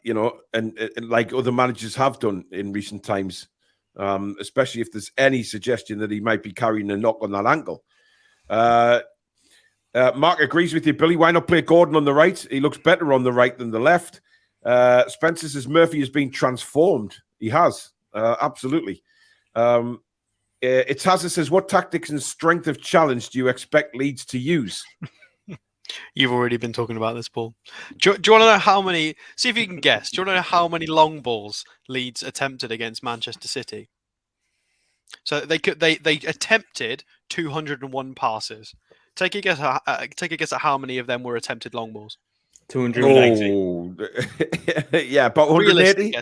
A: you know, and like other managers have done in recent times, especially if there's any suggestion that he might be carrying a knock on that ankle. Mark agrees with you, Billy. Why not play Gordon on the right? He looks better on the right than the left. Spencer says Murphy has been transformed. He has. Absolutely. It's Hazard says, what tactics and strength of challenge do you expect Leeds to use?
D: You've already been talking about this, Paul. Do you want to know how many? See if you can guess. Do you want to know how many long balls Leeds attempted against Manchester City? So they attempted 201 passes. Take a guess at how many of them were attempted long balls.
C: 280.
A: Oh, yeah, about 180.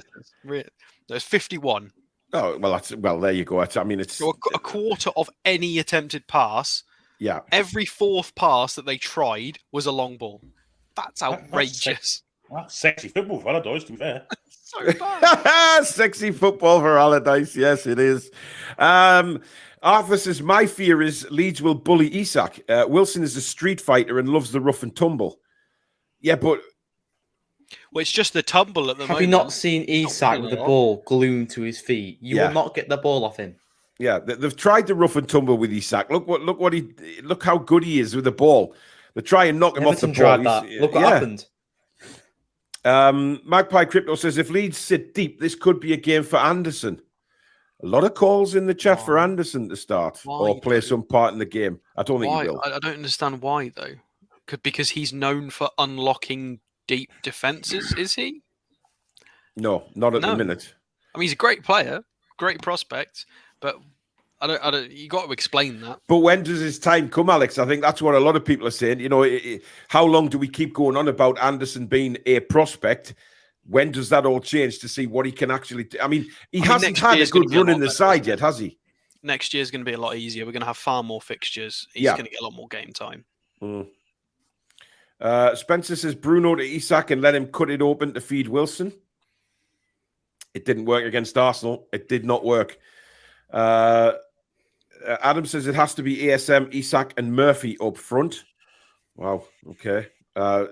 D: There's 51.
A: Oh well, there you go. I mean, it's
D: so a quarter of any attempted pass.
A: Yeah.
D: Every fourth pass that they tried was a long ball. That's outrageous.
B: That's sexy football for Allardyce, to be fair.
D: So bad.
A: Sexy football for Allardyce. Yes, it is. Arthur says, my fear is Leeds will bully Isak. Wilson is a street fighter and loves the rough and tumble. Yeah, but...
D: Well, it's just the tumble at the moment.
C: Have you not seen Isak with the ball glued to his feet? You will not get the ball off him.
A: Yeah, they've tried to rough and tumble with Isak. Look how good he is with the ball. They try and knock him off the ball.
C: Look what happened.
A: Magpie Crypto says, if Leeds sit deep, this could be a game for Anderson. A lot of calls in the chat for Anderson to start or play some part in the game. I don't think he will.
D: I don't understand why, though. Because he's known for unlocking deep defenses, is he?
A: No, not at the minute.
D: I mean, he's a great player, great prospect, but I don't. You got to explain that.
A: But when does his time come, Alex? I think that's what a lot of people are saying. You know, how long do we keep going on about Anderson being a prospect? When does that all change to see what he can actually do? I mean, he hasn't had a good run in the side yet, has he?
D: Next year's going to be a lot easier. We're going to have far more fixtures. He's going to get a lot more game time.
A: Spencer says Bruno to Isak and let him cut it open to feed Wilson. It didn't work against Arsenal. It did not work. Adam says it has to be ASM, Isak and Murphy up front. Wow. Okay.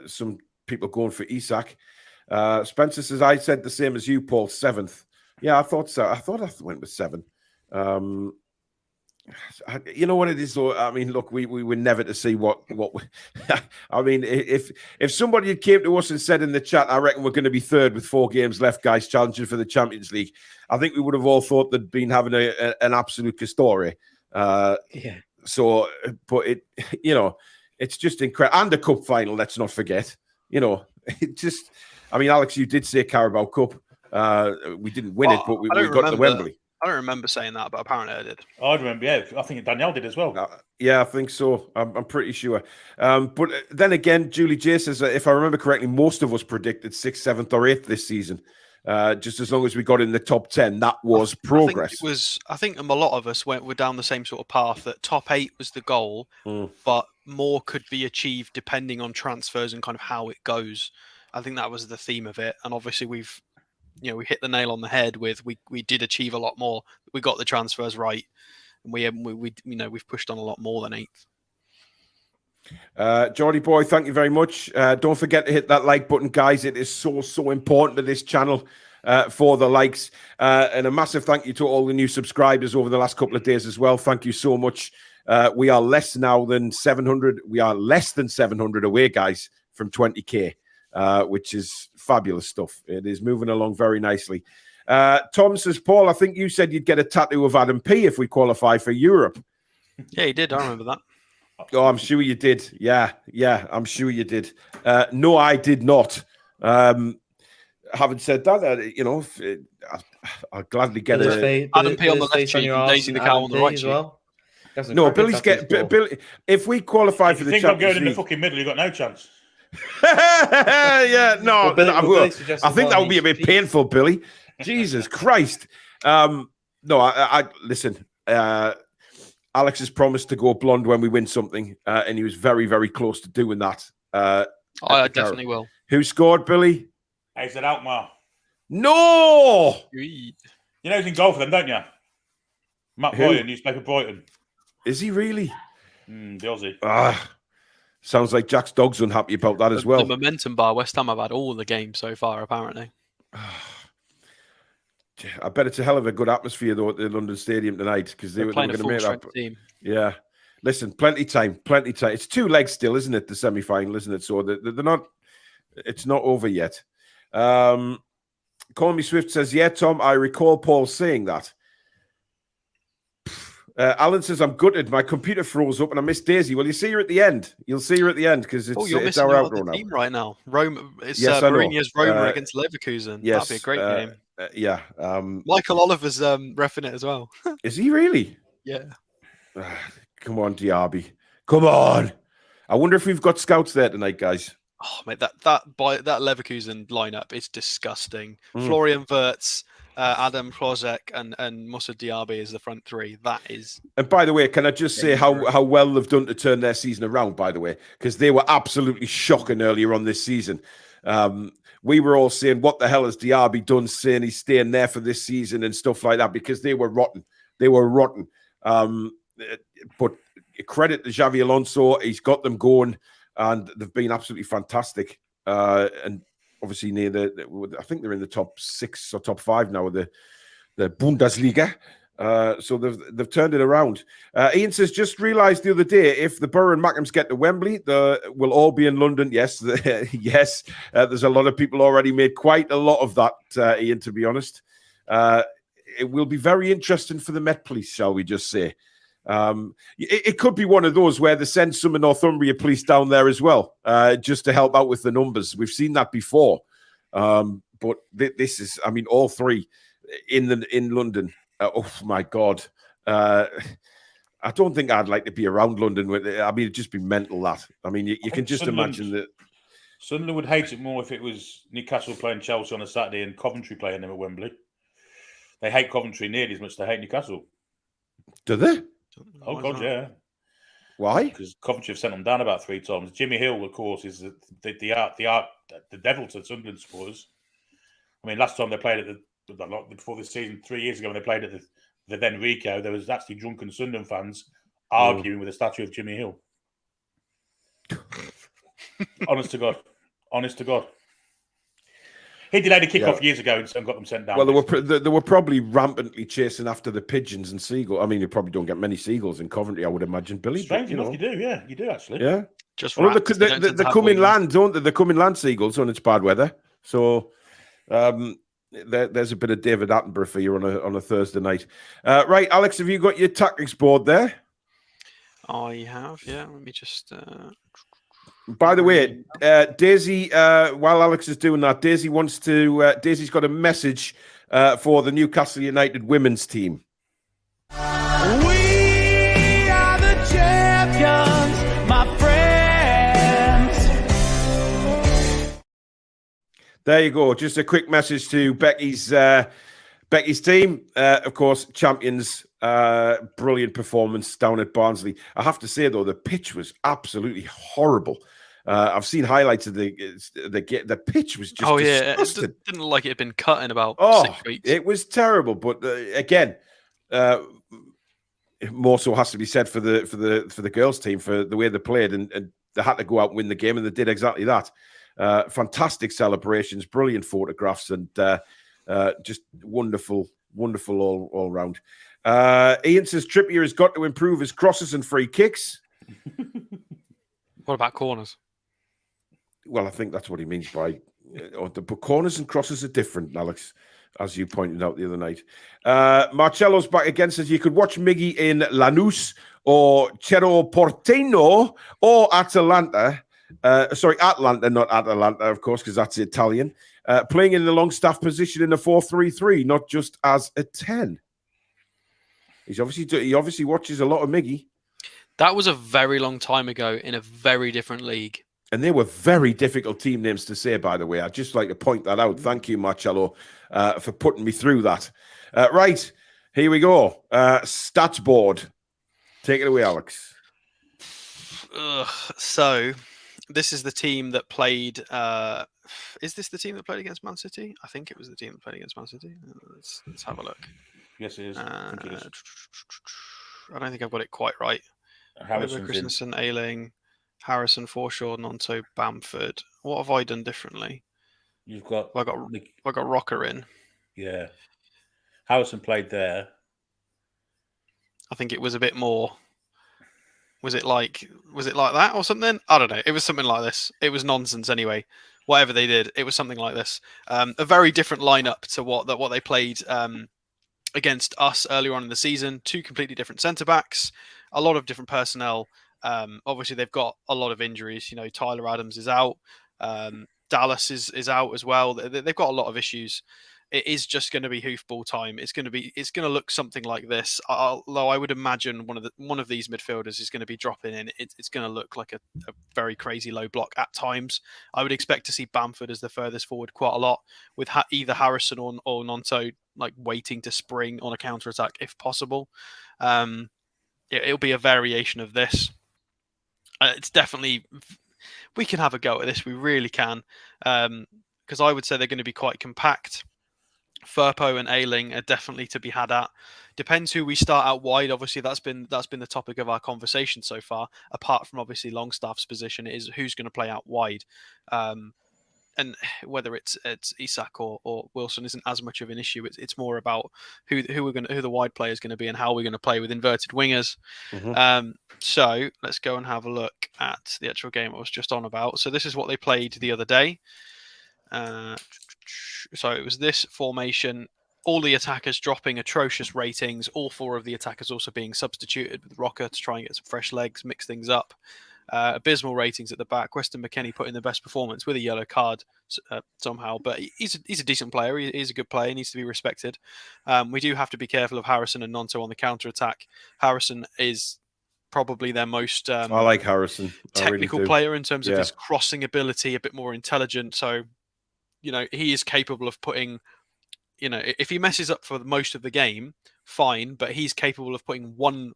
A: Some people going for Isak. Spencer says, I said the same as you, Paul, 7th. Yeah, I thought so. I thought I went with 7. You know what it is, though? I mean, look, we were never to see what I mean, if somebody had came to us and said in the chat, I reckon we're going to be 3rd with 4 games left, guys, challenging for the Champions League, I think we would have all thought they'd been having an absolute story. So, but it, you know, it's just incredible. And the cup final, let's not forget. You know, it just, I mean, Alex, you did say Carabao Cup. We didn't win it, but we got to Wembley.
D: I don't remember saying that, but apparently I did.
B: I remember, yeah. I think Danielle did as well.
A: Yeah, I think so. I'm pretty sure. But then again, Julie J says, if I remember correctly, most of us predicted 6th, 7th, or 8th this season. Just as long as we got in the top 10, that was progress.
D: I think a lot of us were down the same sort of path, that top 8 was the goal, but more could be achieved depending on transfers and kind of how it goes. I think that was the theme of it. And obviously we hit the nail on the head with we did achieve a lot more. We got the transfers right, and we've pushed on a lot more than 8th.
A: Geordie boy, thank you very much. Don't forget to hit that like button, guys. It is so important to this channel for the likes. And a massive thank you to all the new subscribers over the last couple of days as well. Thank you so much. We are less now than 700. We are less than 700 away, guys, from 20k. Which is fabulous stuff. It is moving along very nicely. Tom says, Paul, I think you said you'd get a tattoo of Adam P if we qualify for Europe.
D: Yeah, he did. I remember that.
A: Oh, I'm sure you did. Yeah, I'm sure you did. No, I did not. Having said that, I'll gladly get it.
D: Adam P on the left cheek and Daisy the cow on the right cheek.
C: Well.
A: No, Billy's Billy. If we qualify for the Champions League,
B: I'm going in the fucking middle, you've got no chance.
A: Yeah, no, I think that would be a bit painful, Billy. Jesus Christ. No, I listen. Alex has promised to go blonde when we win something, and he was very, very close to doing that.
D: I definitely will.
A: Who scored, Billy?
B: I said Alkmaar.
A: No!
B: You know he's in goal for them, don't you? Matt Boyer, newspaper Brighton.
A: Is he really?
B: The Aussie.
A: Sounds like Jack's dog's unhappy about that as well.
D: The momentum bar, West Ham have had all the games so far, apparently.
A: I bet it's a hell of a good atmosphere, though, at the London Stadium tonight, because they were going to make that
D: team.
A: Yeah. Listen, plenty time. It's 2 legs still, isn't it, the semi-final, isn't it? So they're not, it's not over yet. Call Me Swift says, yeah, Tom, I recall Paul saying that. Alan says, I'm gutted. My computer froze up and I missed Daisy. Well, you see her at the end. You'll see her at the end because it's our outro now.
D: Team right now. Mourinho's Roma against Leverkusen.
A: Yes,
D: that'd be a great game.
A: Yeah.
D: Michael Oliver's reffing it as well.
A: Is he really?
D: Yeah.
A: Come on, Diaby. Come on. I wonder if we've got scouts there tonight, guys.
D: Oh, mate, that Leverkusen lineup is disgusting. Florian Wirtz, Adam Klozek and Moussa Diaby is the front 3. That is. And
A: by the way, can I just say how well they've done to turn their season around, by the way, because they were absolutely shocking earlier on this season. We were all saying, what the hell has Diaby done, saying he's staying there for this season and stuff like that, because they were rotten. But credit to Xavi Alonso, he's got them going and they've been absolutely fantastic. And obviously I think they're in the top 6 or top 5 now of the Bundesliga. So they've turned it around. Ian says, just realised the other day, if the Borough and Mackems get to Wembley, we'll all be in London. Yes, yes. There's a lot of people already made quite a lot of that, Ian, to be honest. It will be very interesting for the Met Police, shall we just say. It could be one of those where they send some of Northumbria police down there as well, just to help out with the numbers. We've seen that before. But this is, I mean, all 3 in London. Oh my God. I don't think I'd like to be around London with it. I mean, it'd just be mental, that. I mean, you can just imagine that.
B: Sunderland would hate it more if it was Newcastle playing Chelsea on a Saturday and Coventry playing them at Wembley. They hate Coventry nearly as much as they hate Newcastle.
A: Do they?
B: Oh, God, yeah.
A: Why?
B: Because Coventry have sent them down about 3 times. Jimmy Hill, of course, is the devil to Sunderland supporters. I mean, last time they played at before this season, 3 years ago, when they played at the then Rico, there was actually drunken Sunderland fans arguing with a statue of Jimmy Hill. Honest to God. He delayed a kick-off years ago and got them sent down.
A: Well, they were probably rampantly chasing after the pigeons and seagulls. I mean, you probably don't get many seagulls in Coventry, I would imagine, Billy.
B: Strange enough, you do, yeah. You do, actually.
A: Yeah.
D: Just
A: they come in land, don't they? They come in land, seagulls, when it's bad weather. So there's a bit of David Attenborough for you on a Thursday night. Right, Alex, have you got your tactics board there?
D: I have, yeah. Let me just...
A: By the way, Daisy, while Alex is doing that, Daisy's got a message for the Newcastle United women's team.
F: We are the champions, my friends.
A: There you go. Just a quick message to Becky's team. Of course, champions. Brilliant performance down at Barnsley. I have to say, though, the pitch was absolutely horrible. I've seen highlights of the pitch was just disgusting.
D: It didn't look like it had been cut in about 6 weeks.
A: It was terrible. But again, more so has to be said for the girls' team for the way they played, and they had to go out and win the game, and they did exactly that. Fantastic celebrations, brilliant photographs, and just wonderful all round. Ian says Trippier has got to improve his crosses and free kicks.
D: What about corners?
A: Well, I think that's what he means by the corners and crosses are different, Alex, as you pointed out the other night. Marcello's back again, says you could watch Miggy in Lanús or Cerro Porteño or Atalanta. Atlanta, not Atalanta, of course, because that's Italian. Playing in the long staff position in the 4-3-3, not just as a 10. He obviously watches a lot of Miggy.
D: That was a very long time ago in a very different league.
A: And they were very difficult team names to say, by the way. I'd just like to point that out. Thank you, Marcello, for putting me through that. Right, here we go. Stats board. Take it away, Alex.
D: So, this is the team that played... is this the team that played against Man City? I think it was the team that played against Man City. Let's have a look.
B: Yes, it is. I
D: don't think I've got it quite right. Christensen, Ayling, Harrison, Forshaw, Nonto, Bamford. What have I done differently?
B: You've got...
D: I got Rocker in.
B: Yeah. Harrison played there.
D: I think it was a bit more... Was it like that or something? I don't know. It was something like this. It was nonsense anyway. Whatever they did, it was something like this. A very different lineup to what they played against us earlier on in the season. Two completely different centre backs, a lot of different personnel. Obviously, they've got a lot of injuries. You know, Tyler Adams is out. Dallas is out as well. They've got a lot of issues. It is just going to be hoofball time. It's going to look something like this. Although I would imagine one of these midfielders is going to be dropping in. It's going to look like a very crazy low block at times. I would expect to see Bamford as the furthest forward quite a lot, with either Harrison or Nonto like waiting to spring on a counter attack if possible. It'll be a variation of this. It's definitely, we can have a go at this. We really can, because I would say they're going to be quite compact. Firpo and Ayling are definitely to be had at. Depends who we start out wide. Obviously, that's been the topic of our conversation so far. Apart from obviously Longstaff's position, it is who's going to play out wide, and whether it's Isak or Wilson isn't as much of an issue. It's more about who the wide player is going to be and how we're going to play with inverted wingers. Mm-hmm. So let's go and have a look at the actual game I was just on about. So this is what they played the other day. So it was this formation, all the attackers dropping atrocious ratings, all four of the attackers also being substituted with Rocker to try and get some fresh legs, mix things up. Abysmal ratings at the back. Weston McKennie put in the best performance with a yellow card somehow, but he's a decent player. He's a good player. He needs to be respected. We do have to be careful of Harrison and Nonto on the counter-attack. Harrison is probably their most
A: I like Harrison.
D: technical player in terms of his crossing ability, a bit more intelligent. So, you know, he is capable of putting, you know, if he messes up for most of the game, fine, but he's capable of putting one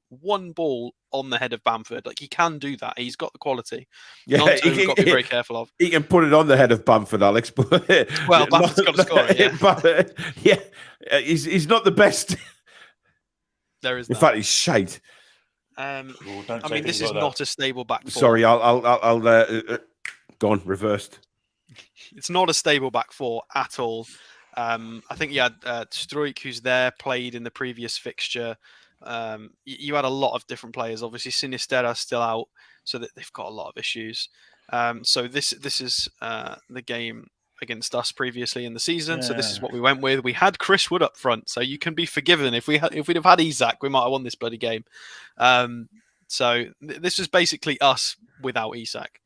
D: ball on the head of Bamford. Like, he can do that. He's got the quality.
A: Yeah,
D: we've got to be very careful of.
A: He can put it on the head of Bamford, Alex. But
D: well, Bamford's got to score it,
A: yeah. He's not the best.
D: There is.
A: In fact, he's shite.
D: I mean, this is not a stable back four.
A: Sorry, I'll go on, reversed.
D: It's not a stable back four at all. I think you had Struijk, who's there, played in the previous fixture. You had a lot of different players. Obviously, Sinisterra's still out, so that they've got a lot of issues. So this is the game against us previously in the season. Yeah. So this is what we went with. We had Chris Wood up front, so you can be forgiven. If we'd have had Isak, we might have won this bloody game. So this is basically us without Isak.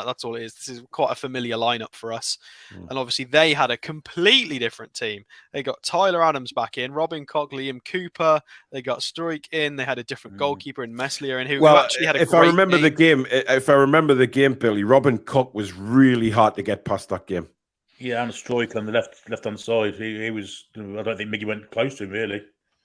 D: That's all it is. This is quite a familiar lineup for us. And obviously they had a completely different team. They got Tyler Adams back in, Robin Koch, Liam Cooper. They got Struijk in. They had a different goalkeeper in Meslier, and who actually had a
A: if
D: great
A: I remember
D: game.
A: if I remember the game, Billy, Robin Koch was really hard to get past that game.
B: Yeah, and Struijk on the left-hand side. He was. I don't think Miggy went close to him, really.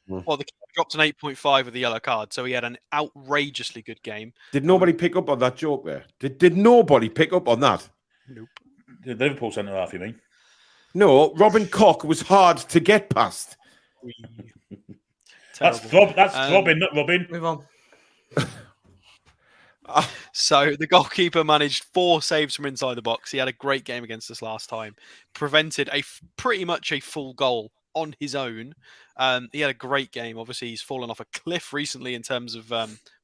D: Well, the keeper dropped an 8.5 with the yellow card, so he had an outrageously good game.
A: Did nobody pick up on that joke there? Did nobody pick up on that?
D: Nope.
B: The Liverpool centre half, you mean?
A: No, Robin Koch was hard to get past.
B: That's Robin, not Robin.
C: Move on.
D: So the goalkeeper managed 4 saves from inside the box. He had a great game against us last time. Prevented pretty much a full goal on his own. He had a great game. Obviously, he's fallen off a cliff recently in terms of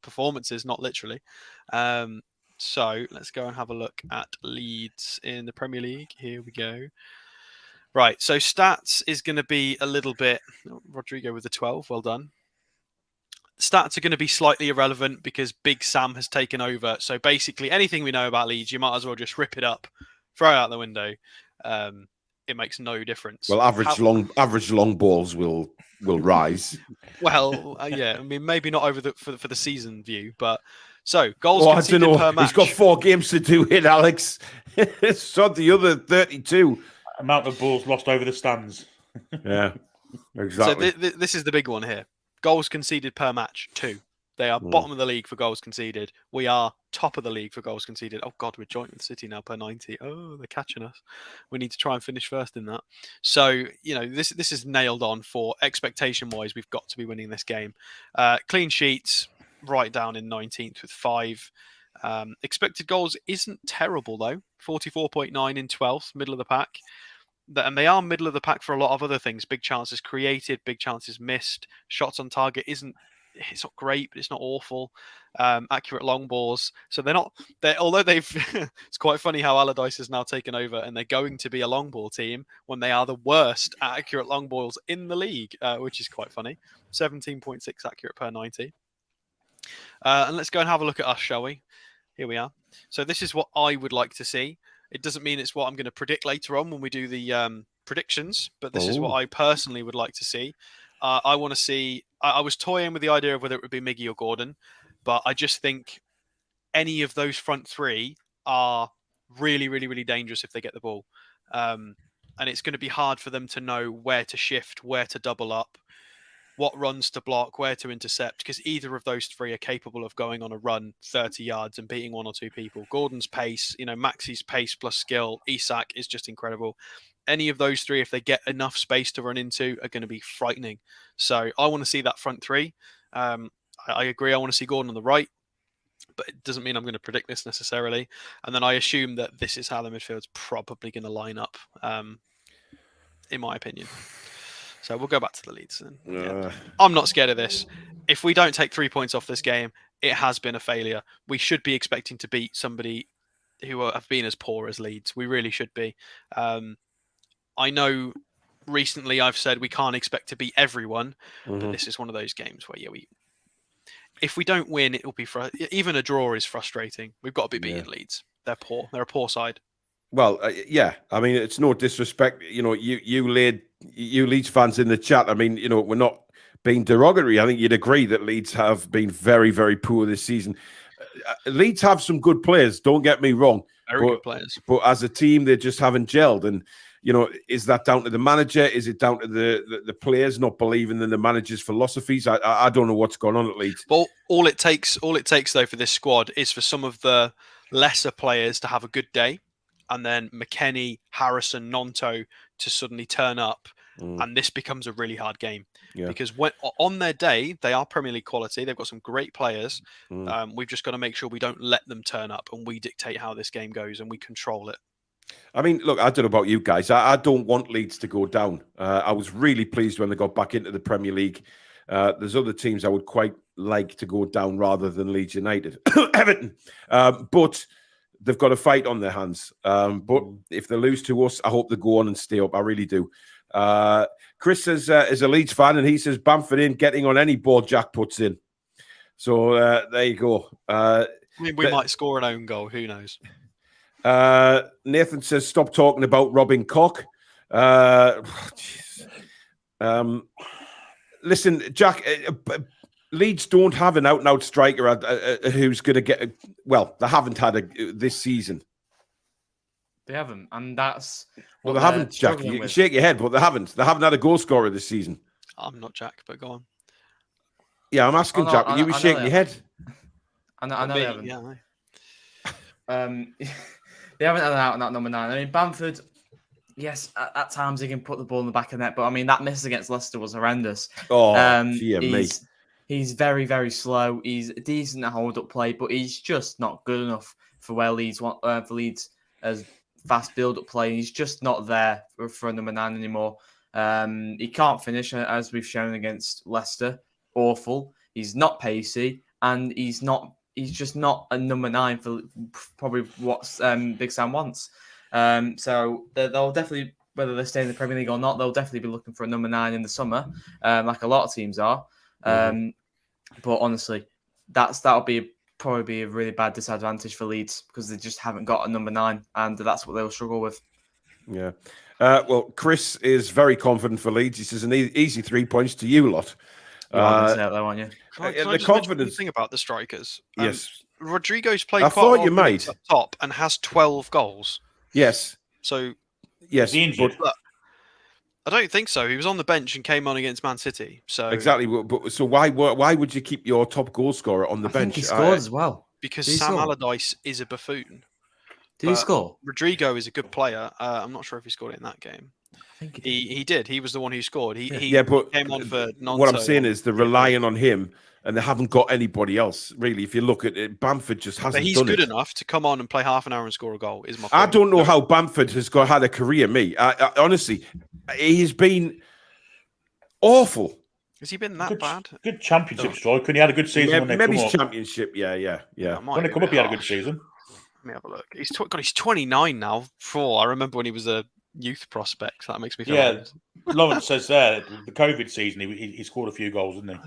D: performances, not literally. So let's go and have a look at Leeds in the Premier League. Here we go. Right, so stats is going to be a little bit... Rodrigo with the 12, well done. Stats are going to be slightly irrelevant because Big Sam has taken over. So basically, anything we know about Leeds, you might as well just rip it up, throw it out the window. It makes no difference.
A: Well, average long balls will rise.
D: Well, yeah, I mean, maybe not over for the season view, but so goals conceded per match.
A: He's got 4 games to do it, Alex. So the other 32
B: amount of balls lost over the stands.
A: Yeah, exactly.
D: So this is the big one here. Goals conceded per match, 2. They are bottom of the league for goals conceded. We are top of the league for goals conceded. Oh, God, we're joint with City now per 90. Oh, they're catching us. We need to try and finish first in that. So, this is nailed on for expectation-wise. We've got to be winning this game. Clean sheets, right down in 19th with 5. Expected goals isn't terrible, though. 44.9 in 12th, middle of the pack. And they are middle of the pack for a lot of other things. Big chances created, big chances missed. Shots on target it's not great, but it's not awful. Accurate long balls. So although they've, it's quite funny how Allardyce has now taken over and they're going to be a long ball team when they are the worst at accurate long balls in the league, which is quite funny. 17.6 accurate per 90. And let's go and have a look at us, shall we? Here we are. So this is what I would like to see. It doesn't mean it's what I'm going to predict later on when we do the predictions, but this is what I personally would like to see. I want to see... I was toying with the idea of whether it would be Miggy or Gordon, but I just think any of those front 3 are really, really, really dangerous if they get the ball. And it's going to be hard for them to know where to shift, where to double up, what runs to block, where to intercept, because either of those 3 are capable of going on a run 30 yards and beating 1 or 2 people. Gordon's pace, Maxi's pace plus skill, Isak is just incredible. Any of those 3, if they get enough space to run into, are going to be frightening. So I want to see that front 3. I agree. I want to see Gordon on the right, but it doesn't mean I'm going to predict this necessarily. And then I assume that this is how the midfield's probably going to line up, in my opinion. So we'll go back to the Leeds. Yeah. I'm not scared of this. If we don't take 3 points off this game, it has been a failure. We should be expecting to beat somebody who have been as poor as Leeds. We really should be. I know recently I've said we can't expect to beat everyone, but this is one of those games where, if we don't win, it will be even a draw is frustrating. We've got to be beating Leeds. They're poor. They're a poor side.
A: Well, yeah. I mean, it's no disrespect. You Leeds fans in the chat. I mean, we're not being derogatory. I think you'd agree that Leeds have been very, very poor this season. Leeds have some good players. Don't get me wrong.
D: Very good players.
A: But as a team, they just haven't gelled. And is that down to the manager? Is it down to the players not believing in the manager's philosophies? I don't know what's going on at Leeds.
D: Well, all it takes though for this squad is for some of the lesser players to have a good day, and then McKennie, Harrison, Nonto to suddenly turn up, and this becomes a really hard game. Yeah. Because when on their day, they are Premier League quality. They've got some great players. We've just got to make sure we don't let them turn up and we dictate how this game goes and we control it.
A: I mean, look, I don't know about you guys. I don't want Leeds to go down. I was really pleased when they got back into the Premier League. There's other teams I would quite like to go down rather than Leeds United. Everton. But they've got a fight on their hands. But if they lose to us, I hope they go on and stay up. I really do. Chris is a Leeds fan, and he says Bamford in getting on any board Jack puts in. So there you go.
D: I mean, we might score an own goal. Who knows?
A: Nathan says, stop talking about Robin Koch. Listen, Jack, Leeds don't have an out-and-out striker who's going to get... Well, they haven't had this season.
C: They haven't, and that's
A: Well,
C: what
A: they haven't, Jack. You can shake your head, but they haven't. They haven't had a goal scorer this season.
D: I'm not Jack, but go on.
A: Yeah, I'm asking Jack, but you were shaking your head.
C: I know they haven't.
D: Yeah,
C: they haven't had an out-and-out number 9. I mean, Bamford, yes, at times he can put the ball in the back of the net, but I mean, that miss against Leicester was horrendous. He's very, very slow. He's decent at hold-up play, but he's just not good enough for where Leeds want for Leeds as fast build-up play. He's just not there for a number 9 anymore. He can't finish, as we've shown against Leicester. Awful. He's not pacey, and he's just not a number 9 for probably what Big Sam wants. So they'll definitely, whether they stay in the Premier League or not, they'll definitely be looking for a number 9 in the summer, like a lot of teams are. But honestly, that'll probably be a really bad disadvantage for Leeds because they just haven't got a number 9, and that's what they'll struggle with.
A: Yeah. Well, Chris is very confident for Leeds. He says an easy 3 points to you lot.
C: You're going to say that though, aren't you?
D: Can I just mention one thing about the strikers?
A: Yes.
D: Rodrigo's played
A: I
D: quite
A: thought
D: a
A: you
D: lot
A: might.
D: up top and has 12 goals.
A: Yes.
D: So,
A: yes,
B: but
D: I don't think so. He was on the bench and came on against Man City. So
A: exactly. But so why would you keep your top goal scorer on the bench?
C: He scored as well.
D: Because Sam Allardyce is a buffoon.
C: Did he score?
D: Rodrigo is a good player. I'm not sure if he scored it in that game.
C: I think
D: he did. He was the one who scored. He
A: but
D: came on for Nonso.
A: What I'm saying is they're relying on him, and they haven't got anybody else really. If you look at it, Bamford just hasn't.
D: But he's good enough to come on and play half an hour and score a goal. Is my point.
A: I don't know how Bamford has had a career. I honestly, he's been awful.
D: Has he been that bad?
B: Good championship striker. He had a good season.
A: Maybe his championship. Yeah.
B: When they come up, he had a good season.
D: Let me have a look. He's 29 now. I remember when he was a youth prospect. That makes me feel.
B: Yeah, Lawrence says there the COVID season he scored a few goals, didn't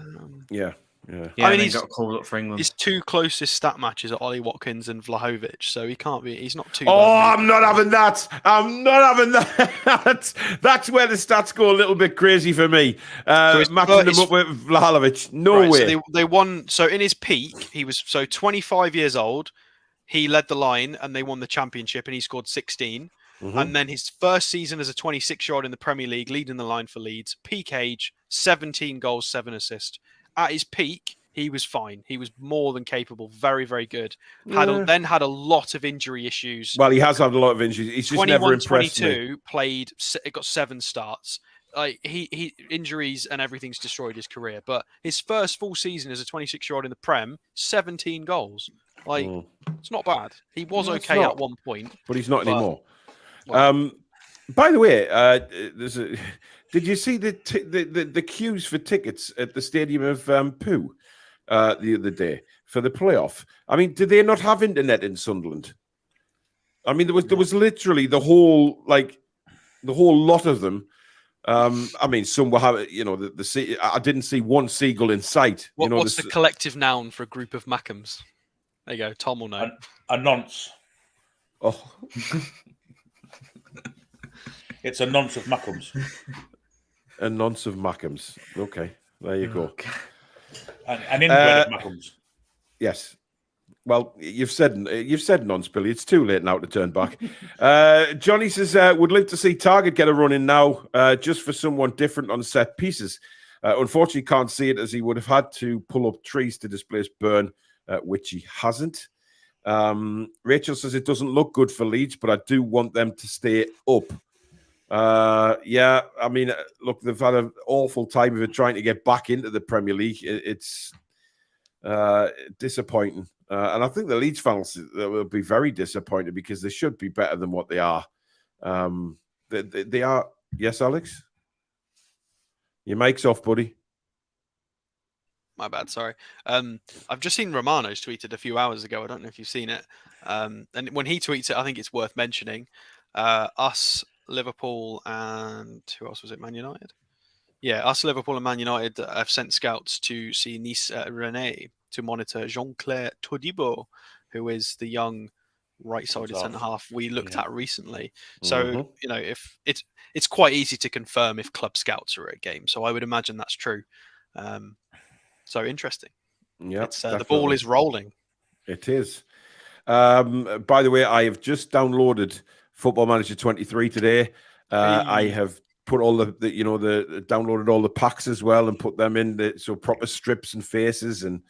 A: he? Yeah.
C: I mean, he got called up for England.
D: His 2 closest stat matches are Ollie Watkins and Vlahovic, so he can't be. He's not too.
A: I'm not having that. I'm not having that. That's where the stats go a little bit crazy for me. Matching them up with Vlahovic, no way.
D: So they won. So in his peak, he was 25 years old. He led the line, and they won the championship, and he scored 16. And then his first season as a 26-year-old in the Premier League, leading the line for Leeds, peak age, 17 goals, 7 assists. At his peak, he was fine. He was more than capable, very, very good. Then had a lot of injury issues.
A: Well, he has had a lot of injuries. He's just never impressed me.
D: Got 7 starts. He injuries and everything's destroyed his career. But his first full season as a 26-year-old in the Prem, 17 goals. It's not bad. He was okay at one point,
A: but he's not anymore. By the way, did you see the queues for tickets at the stadium of Pooh the other day for the playoff? I mean, did they not have internet in Sunderland? I mean, there was literally the whole lot of them. I mean, some will have I didn't see one seagull in sight.
D: What's the collective noun for a group of Mackhams? There you go. Tom will know.
B: A nonce.
A: Oh.
B: It's a nonce of Mackhams.
A: A nonce of Mackhams. Okay, there you go.
B: An inbred of Mackhams.
A: Yes. Well, you've said nonce, Billy. It's too late now to turn back. Johnny says, would love to see Target get a run in now, just for someone different on set pieces. Unfortunately, can't see it as he would have had to pull up trees to displace Burn, which he hasn't. Rachel says it doesn't look good for Leeds, but I do want them to stay up. Yeah, I mean, look, they've had an awful time of it trying to get back into the Premier League. It's disappointing. And I think the Leeds fans will be very disappointed because they should be better than what they are. They are. Yes, Alex? Your mic's off, buddy.
D: My bad, sorry. I've just seen Romano's tweeted a few hours ago. I don't know if you've seen it. And when he tweets it, I think it's worth mentioning. Us, Liverpool, and who else was it? Man United? Yeah, us, Liverpool, and Man United have sent scouts to see Nice Rennes to monitor Jean-Claire Todibo, who is the young right-sided centre half we looked at recently.
A: Mm-hmm.
D: So if it's quite easy to confirm if club scouts are at a game. So I would imagine that's true. So interesting.
A: Yeah,
D: the ball is rolling.
A: It is. By the way, I have just downloaded Football Manager 23 today. I have put all the downloaded all the packs as well and put them in so proper strips and faces and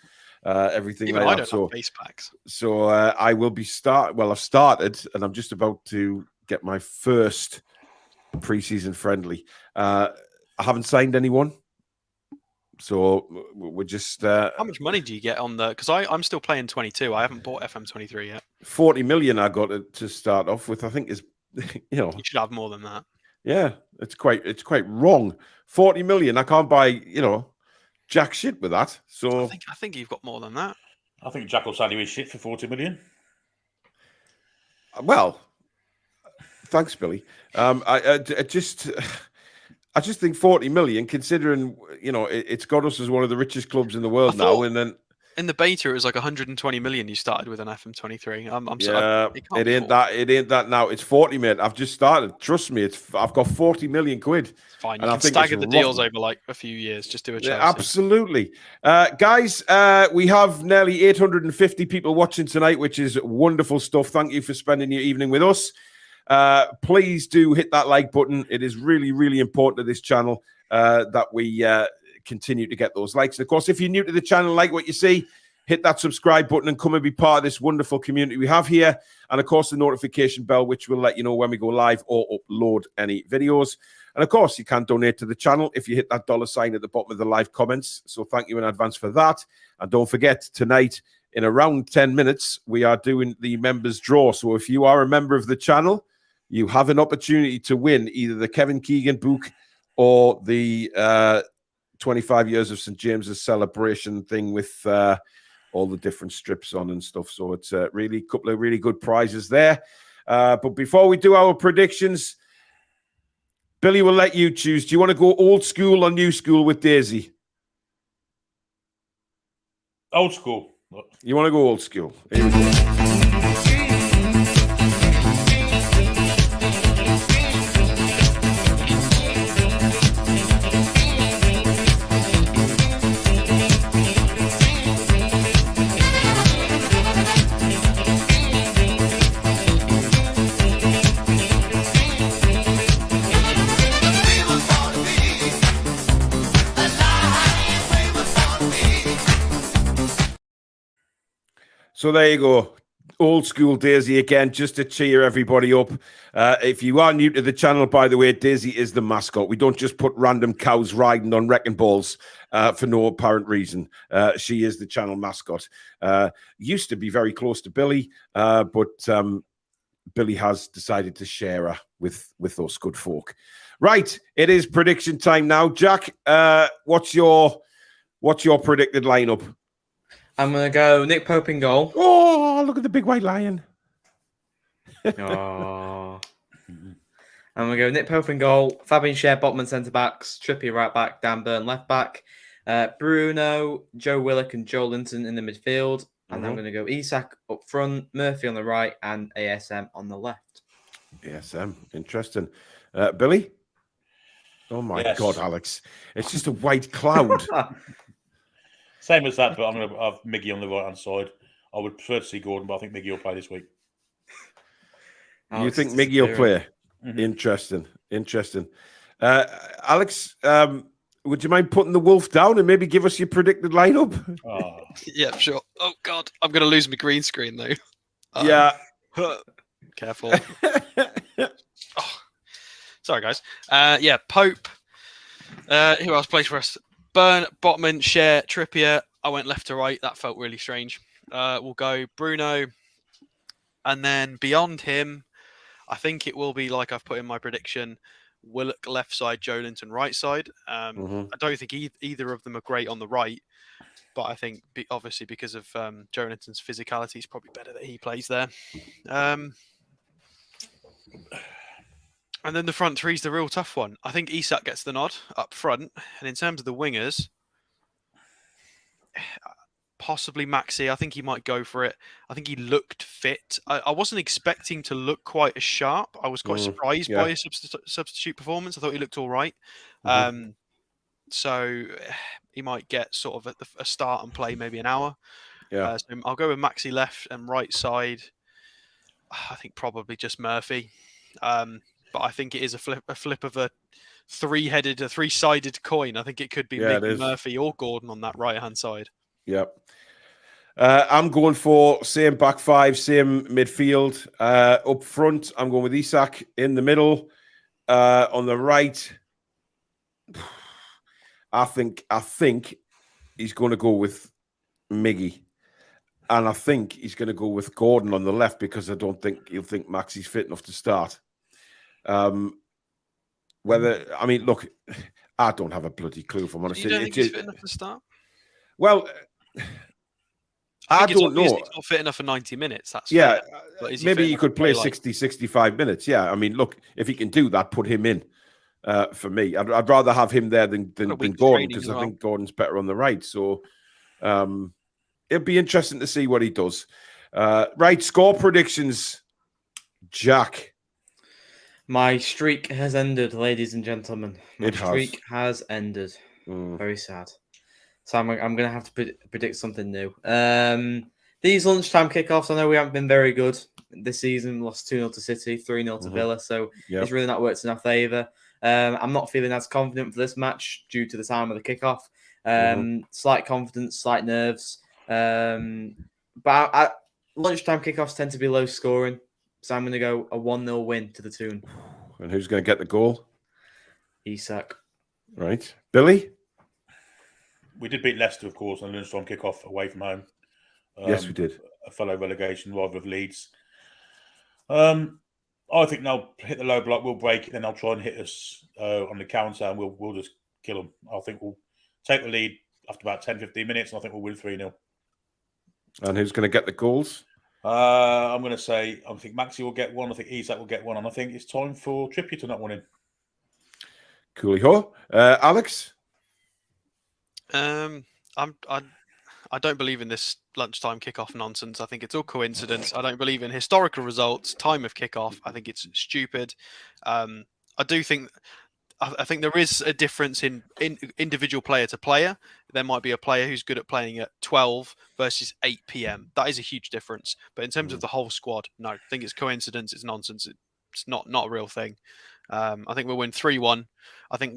A: everything
D: Even
A: like
D: I
A: that.
D: don't have face packs.
A: So I will be I've started and I'm just about to get my first preseason friendly. I haven't signed anyone. So we're just.
D: How much money do you get on the? Because I'm still playing 22. I haven't bought FM23 yet.
A: 40 million I got to start off with. I think is,
D: You should have more than that.
A: Yeah, it's quite wrong. 40 million. I can't buy jack shit with that. So
D: I think you've got more than that.
B: I think Jack will sell you his shit for 40 million.
A: Well, thanks, Billy. I just think 40 million, considering it's got us as one of the richest clubs in the world now. And then
D: in the beta, it was like 120 million. You started with an FM23.
A: It ain't that now. It's 40, mate. I've just started. Trust me, I've got 40 million quid.
D: It's fine.
A: And
D: You
A: I
D: can
A: think
D: stagger the deals over like a few years. Just do a Chelsea.
A: Absolutely. Guys, we have nearly 850 people watching tonight, which is wonderful stuff. Thank you for spending your evening with us. Please do hit that like button. It is really, really important to this channel that we continue to get those likes. And of course, if you're new to the channel, like what you see, hit that subscribe button and come and be part of this wonderful community we have here. And of course, the notification bell, which will let you know when we go live or upload any videos. And of course, you can donate to the channel if you hit that $sign at the bottom of the live comments. So thank you in advance for that. And don't forget, tonight, in around 10 minutes, we are doing the members draw. So if you are a member of the channel, you have an opportunity to win either the Kevin Keegan book or the 25 years of St. James's celebration thing with all the different strips on and stuff. So it's a couple of really good prizes there. But before we do our predictions, Billy will let you choose. Do you want to go old school or new school with Daisy?
B: Old school.
A: You want to go old school? Here we go. So there you go. Old school Daisy again, just to cheer everybody up. If you are new to the channel, by the way, Daisy is the mascot. We don't just put random cows riding on wrecking balls for no apparent reason. She is the channel mascot. Used to be very close to Billy, but Billy has decided to share her with us good folk. Right, it is prediction time now. Jack, what's your predicted lineup?
C: I'm going to go Nick Pope in goal.
A: Oh, look at the big white lion.
C: Oh. I'm going to go Nick Pope in goal. Fabian Schär, Botman centre-backs. Trippier right back. Dan Burn left back. Bruno, Joe Willock and Joe Linton in the midfield. And I'm going to go Isak up front, Murphy on the right and ASM on the left. ASM,
A: interesting. Billy? Oh, my God, Alex. It's just a white cloud.
B: Same as that, but I'm going to have Miggy on the right-hand side. I would prefer to see Gordon, but I think Miggy will play this week.
A: You think Miggy will play? Mm-hmm. Interesting. Alex, would you mind putting the Wolf down and maybe give us your predicted lineup?
D: Oh. Yeah, sure. Oh, God. I'm going to lose my green screen, though.
A: Yeah.
D: Careful. Sorry, guys. Pope. Who else plays for us? Burn, Botman, Schär, Trippier. I went left to right. That felt really strange. We'll go Bruno. And then beyond him, I think it will be like I've put in my prediction, Willock left side, Joe Linton right side. I don't think either of them are great on the right. But I think, obviously, because of Joe Linton's physicality, it's probably better that he plays there. And then the front three is the real tough one. I think Isak gets the nod up front. And in terms of the wingers, possibly Maxi. I think he might go for it. I think he looked fit. I wasn't expecting to look quite as sharp. I was quite surprised by his substitute performance. I thought he looked all right. So he might get sort of a start and play maybe an hour.
A: Yeah.
D: So I'll go with Maxi left and right side. I think probably just Murphy. But I think it is a flip of a three-sided coin. I think it could be Murphy or Gordon on that right-hand side.
A: Yep. I'm going for same back five, same midfield. Up front, I'm going with Isak. In the middle, on the right, I think he's going to go with Miggy. And I think he's going to go with Gordon on the left because I don't think he'll think Maxi's fit enough to start. Look, I don't have a bloody clue, if I'm honest.
D: You don't think he's fit enough to start?
A: Well, I don't know.
D: He's not fit enough for 90 minutes. That's
A: fair.
D: Maybe
A: he could play 60, 65 minutes. Yeah, I mean, look, if he can do that, put him in. For me, I'd rather have him there than Gordon because I think Gordon's better on the right. So it'll be interesting to see what he does. Right, score predictions, Jack.
C: My streak has ended, ladies and gentlemen. My streak has ended. Very sad. So I'm going to have to predict something new. These lunchtime kickoffs, I know we haven't been very good this season. Lost 2-0 to City, 3-0 to Villa. So it's really not worked in our favour. I'm not feeling as confident for this match due to the time of the kickoff. Slight confidence, slight nerves. But lunchtime kickoffs tend to be low scoring. So I'm going to go a 1-0 win to the Toon.
A: And who's going to get the goal?
C: Isak.
A: Right. Billy?
B: We did beat Leicester, of course, on a lunchtime kickoff away from home.
A: Yes, we did.
B: A fellow relegation rival of Leeds. I think they'll hit the low block, we'll break it, then they'll try and hit us on the counter, and we'll just kill them. I think we'll take the lead after about 10-15 minutes, and I think we'll win 3-0.
A: And who's going to get the goals?
B: I'm going to say, I think Maxi will get one, I think Isak will get one, and I think it's time for Trippier to not win in.
A: Coolio. Alex?
D: I don't believe in this lunchtime kickoff nonsense. I think it's all coincidence. I don't believe in historical results, time of kickoff. I think it's stupid. I think there is a difference in individual player to player. There might be a player who's good at playing at 12 versus 8 p.m. That is a huge difference. But in terms of the whole squad, no. I think it's coincidence. It's nonsense. It's not a real thing. I think we'll win 3-1. I think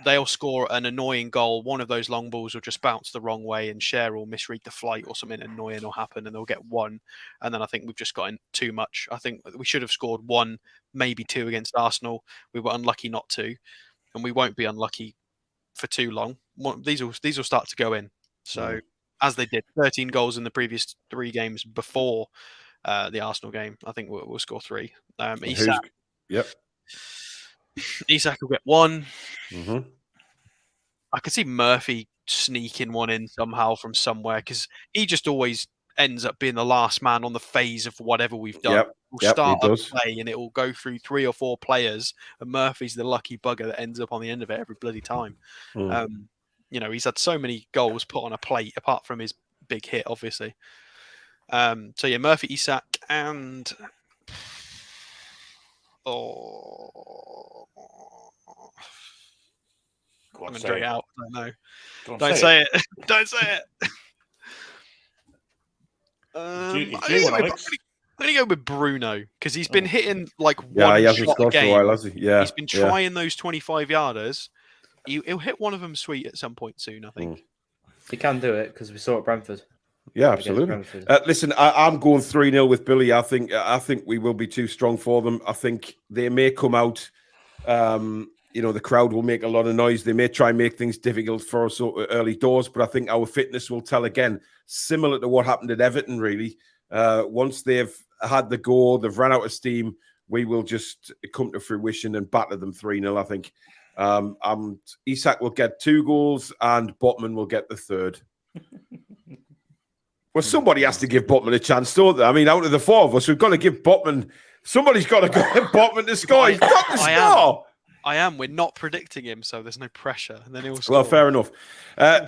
D: they'll score an annoying goal. One of those long balls will just bounce the wrong way and Cher will misread the flight or something annoying will happen and they'll get one. And then I think we've just gotten too much. I think we should have scored 1, maybe 2 against Arsenal. We were unlucky not to. And we won't be unlucky for too long. These will start to go in. So as they did, 13 goals in the previous 3 games before the Arsenal game, I think we'll score 3. Isak.
A: Yep.
D: Isak will get 1. I could see Murphy sneaking one in somehow from somewhere because he just always ends up being the last man on the phase of whatever we've done. We'll start a play and it will go through 3 or 4 players, and Murphy's the lucky bugger that ends up on the end of it every bloody time. He's had so many goals put on a plate apart from his big hit, obviously. Murphy, Isak, and I'm going to drag it out. I don't know. Don't say it. Don't say it. I'm going to go with Bruno because he's been hitting like one shot a game.
A: While, has he? Yeah,
D: he's been trying those 25-yarders. He'll hit one of them sweet at some point soon, I think.
C: He can do it because we saw it at Brentford.
A: Yeah, absolutely. Listen, I'm going 3-0 with Billy. I think we will be too strong for them. I think they may come out. The crowd will make a lot of noise. They may try and make things difficult for us early doors, but I think our fitness will tell again, similar to what happened at Everton, really. Once they've had the go, they've run out of steam, we will just come to fruition and batter them 3-0, I think. Isak will get 2 goals and Botman will get the 3rd. Well, somebody has to give Botman a chance, don't they? I mean, out of the 4 of us, we've got to give Botman... Somebody's got to give Botman to score. He's got to score!
D: I am. We're not predicting him, so there's no pressure. And then he'll score.
A: Well, fair enough.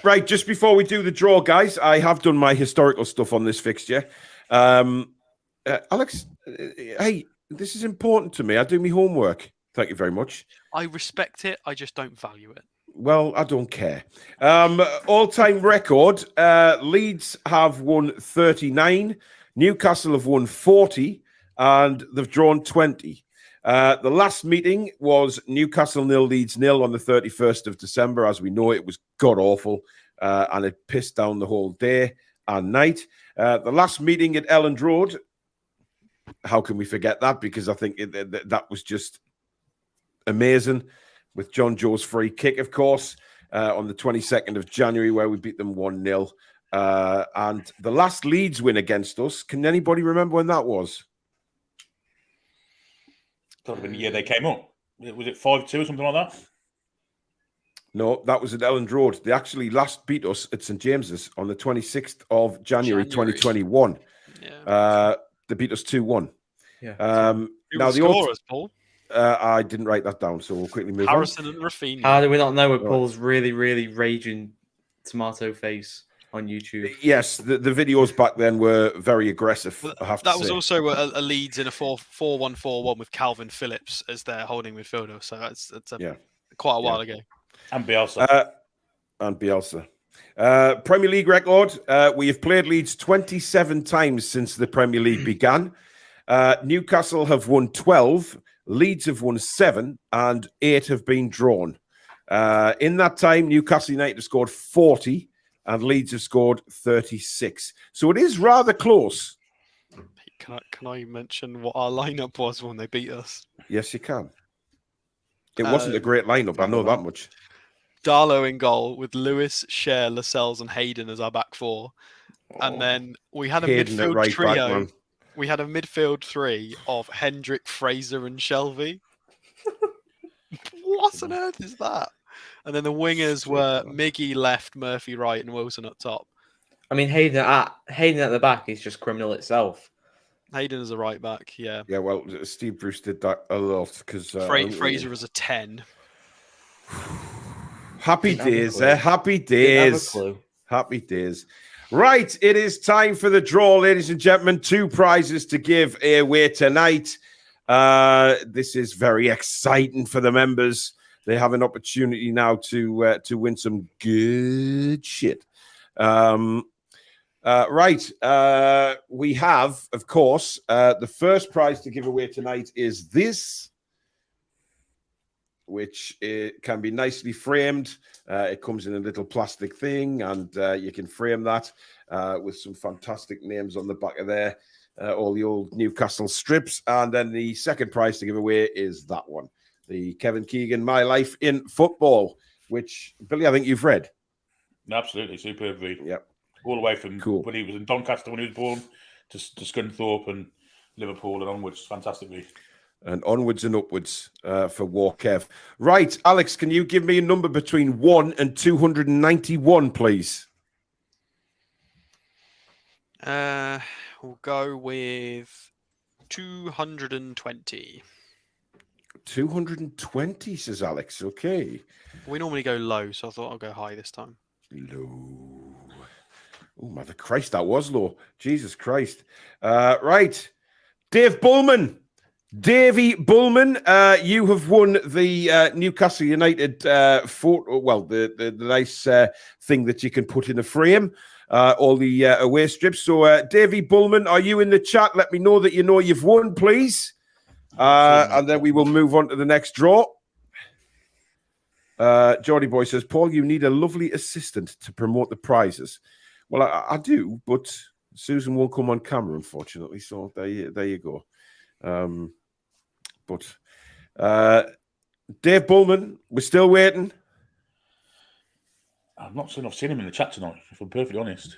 A: Right, just before we do the draw, guys, I have done my historical stuff on this fixture. Alex, hey, this is important to me. I do my homework. Thank you very much.
D: I respect it. I just don't value it.
A: Well, I don't care. All-time record, Leeds have won 39, Newcastle have won 40, and they've drawn 20. The last meeting was Newcastle 0, Leeds 0 on the 31st of December. As we know, it was god-awful, and it pissed down the whole day and night. The last meeting at Elland Road, how can we forget that? Because I think that was just amazing, with John Joe's free kick, of course, on the 22nd of January, where we beat them 1-0. And the last Leeds win against us, can anybody remember when that was?
B: Got to be the year they came up. Was it 5-2 or something like that?
A: No, that was at Elland Road. They actually last beat us at St James's on the 26th of January. 2021.
D: Yeah.
A: They beat us 2-1.
C: Yeah.
A: Now the
D: scorers, Paul?
A: I didn't write that down, so we'll quickly move
D: Harrison and Rafinha.
C: How do we not know with Paul's really, really raging tomato face on YouTube?
A: Yes, the videos back then were very aggressive. I have to
D: That
A: say.
D: was also a Leeds in a 4-1-4-1 with Calvin Phillips as their holding midfielder. So it's quite a while ago.
B: And Bielsa.
A: Premier League record. We have played Leeds 27 times since the Premier League began. Newcastle have won 12. Leeds have won 7, and 8 have been drawn. In that time, Newcastle United have scored 40, and Leeds have scored 36. So it is rather close.
D: Can I mention what our lineup was when they beat us?
A: Yes, you can. It wasn't a great lineup, I know that much.
D: Darlow in goal with Lewis, Cher, Lascelles, and Hayden as our back four. And then we had a midfield
A: right
D: trio.
A: back,
D: we had a midfield three of Hendrick, Fraser, and Shelby. What on earth is that? And then the wingers were Miggy left, Murphy right, and Wilson up top.
C: I mean, Hayden at the back is just criminal itself.
D: Hayden is a right back, yeah.
A: Yeah, well, Steve Bruce did that a lot because
D: Fraser is a 10.
A: Happy days, happy days. Happy days. Right, it is time for the draw, ladies and gentlemen. 2 prizes to give away tonight. This is very exciting for the members. They have an opportunity now to win some good shit. Right, we have, of course, the first prize to give away tonight is this, which can be nicely framed. It comes in a little plastic thing, and you can frame that with some fantastic names on the back of there, all the old Newcastle strips. And then the second prize to give away is that one, the Kevin Keegan, My Life in Football, which, Billy, I think you've read.
B: Absolutely, superb read.
A: Yep.
B: All the way from when he was in Doncaster when he was born to Scunthorpe and Liverpool and onwards. Fantastic read.
A: And onwards and upwards for War Kev. Right, Alex, can you give me a number between 1 and 291, please?
D: We'll go with 220.
A: 220, says Alex. Okay.
D: We normally go low, so I thought I'll go high this time.
A: Low. Oh, mother Christ, that was low. Jesus Christ. Right. Dave Bullman. Davey Bullman, you have won the Newcastle United photo. Well, the nice thing that you can put in a frame, all the away strips. So, Davey Bullman, are you in the chat? Let me know that you know you've won, please. And then we will move on to the next draw. Geordie Boy says, Paul, you need a lovely assistant to promote the prizes. Well, I do, but Susan won't come on camera, unfortunately. So there you go. But Dave Bullman, we're still waiting.
B: I've not seen him in the chat tonight, if I'm perfectly honest.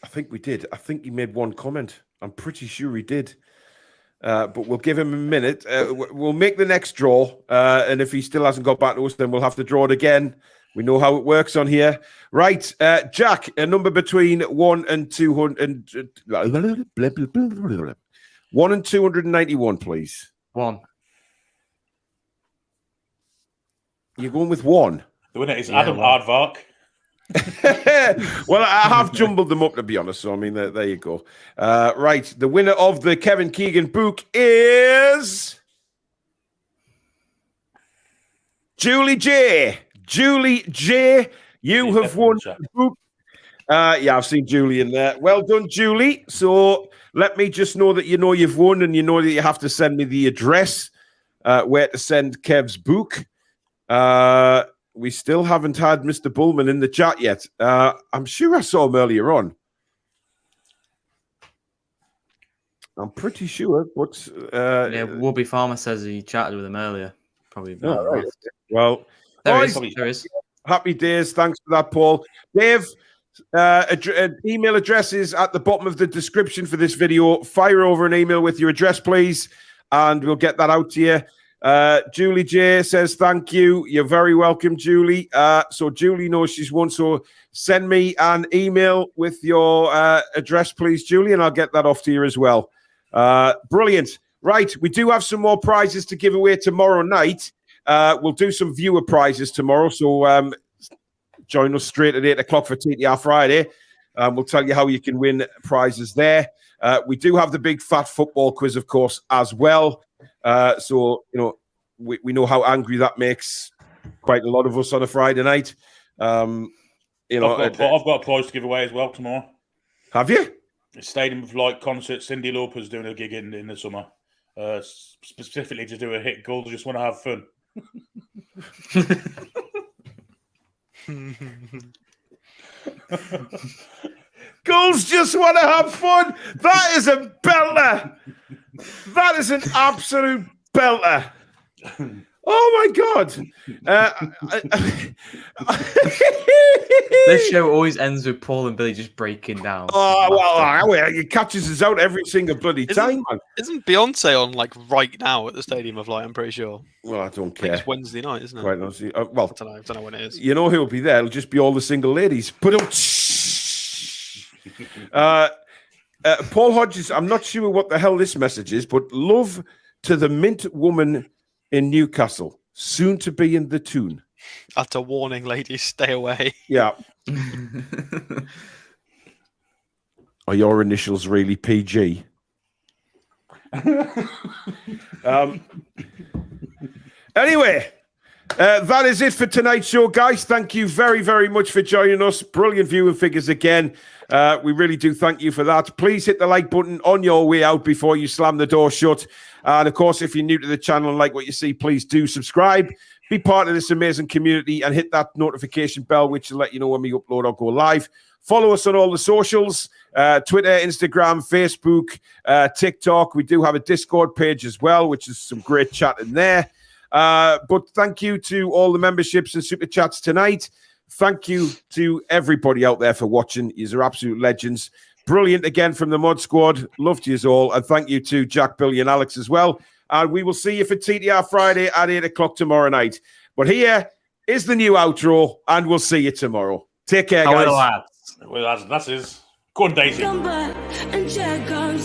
A: I think we did. I think he made one comment. I'm pretty sure he did. But we'll give him a minute. We'll make the next draw. And if he still hasn't got back to us, then we'll have to draw it again. We know how it works on here. Right, Jack, a number between 1 and 200. 1 and 291, please.
C: 1.
A: You're going with one.
B: The winner is Adam Aardvark.
A: Well, I have jumbled them up, to be honest. So, I mean, there you go. Right. The winner of the Kevin Keegan book is Julie J. Julie J. You have won the book. Yeah, I've seen Julie in there. Well done, Julie. So let me just know that you know you've won, and you know that you have to send me the address where to send Kev's book. We still haven't had Mr. Bullman in the chat yet. I'm sure I saw him earlier on. I'm pretty sure, but
C: yeah, Wobby Farmer says he chatted with him earlier. Probably.
A: Right. Well,
C: there is.
A: Happy days. Thanks for that, Paul. Dave, email address is at the bottom of the description for this video. Fire over an email with your address, please, and we'll get that out to you. Julie J says thank you. You're very welcome, Julie. So Julie knows she's won. So send me an email with your address, please, Julie, and I'll get that off to you as well. Brilliant. Right, we do have some more prizes to give away tomorrow night. We'll do some viewer prizes tomorrow. So join us straight at 8 o'clock for TTR Friday. We'll tell you how you can win prizes there. We do have the big fat football quiz, of course, as well. So, you know, we know how angry that makes quite a lot of us on a Friday night. You know,
B: I've got a prize to give away as well tomorrow.
A: Have you?
B: A Stadium of Light concert. Cyndi Lauper's doing a gig in the summer, specifically to do a hit. Girls just want to have fun.
A: Girls just want to have fun. That is a belter. That is an absolute belter. Oh my God.
C: This show always ends with Paul and Billy just breaking down.
A: Oh, well, it catches us out every single bloody time, man.
D: Isn't Beyonce on like right now at the Stadium of Light? I'm pretty sure.
A: Well, I don't care.
D: It's Wednesday night, isn't it?
A: Quite honestly. Well,
D: I don't know when it is.
A: You know who'll be there? It'll just be all the single ladies. But Paul Hodges, I'm not sure what the hell this message is, but love to the mint woman in Newcastle, soon to be in the Toon.
D: That's a warning, ladies. Stay away.
A: Yeah. Are your initials really PG? Anyway, that is it for tonight's show, guys. Thank you very, very much for joining us. Brilliant viewing figures again. We really do thank you for that. Please hit the like button on your way out before you slam the door shut. And of course, if you're new to the channel and like what you see, please do subscribe. Be part of this amazing community and hit that notification bell, which will let you know when we upload or go live. Follow us on all the socials, Twitter, Instagram, Facebook, TikTok. We do have a Discord page as well, which is some great chat in there. But thank you to all the memberships and super chats tonight. Thank you to everybody out there for watching. You're absolute legends. Brilliant again from the Mod Squad. Loved you all. And thank you to Jack, Billy, and Alex as well. And we will see you for TTR Friday at 8 o'clock tomorrow night. But here is the new outro, and we'll see you tomorrow. Take care, guys.
B: Well, that's his. Go on, Daisy.
E: Come back and check out.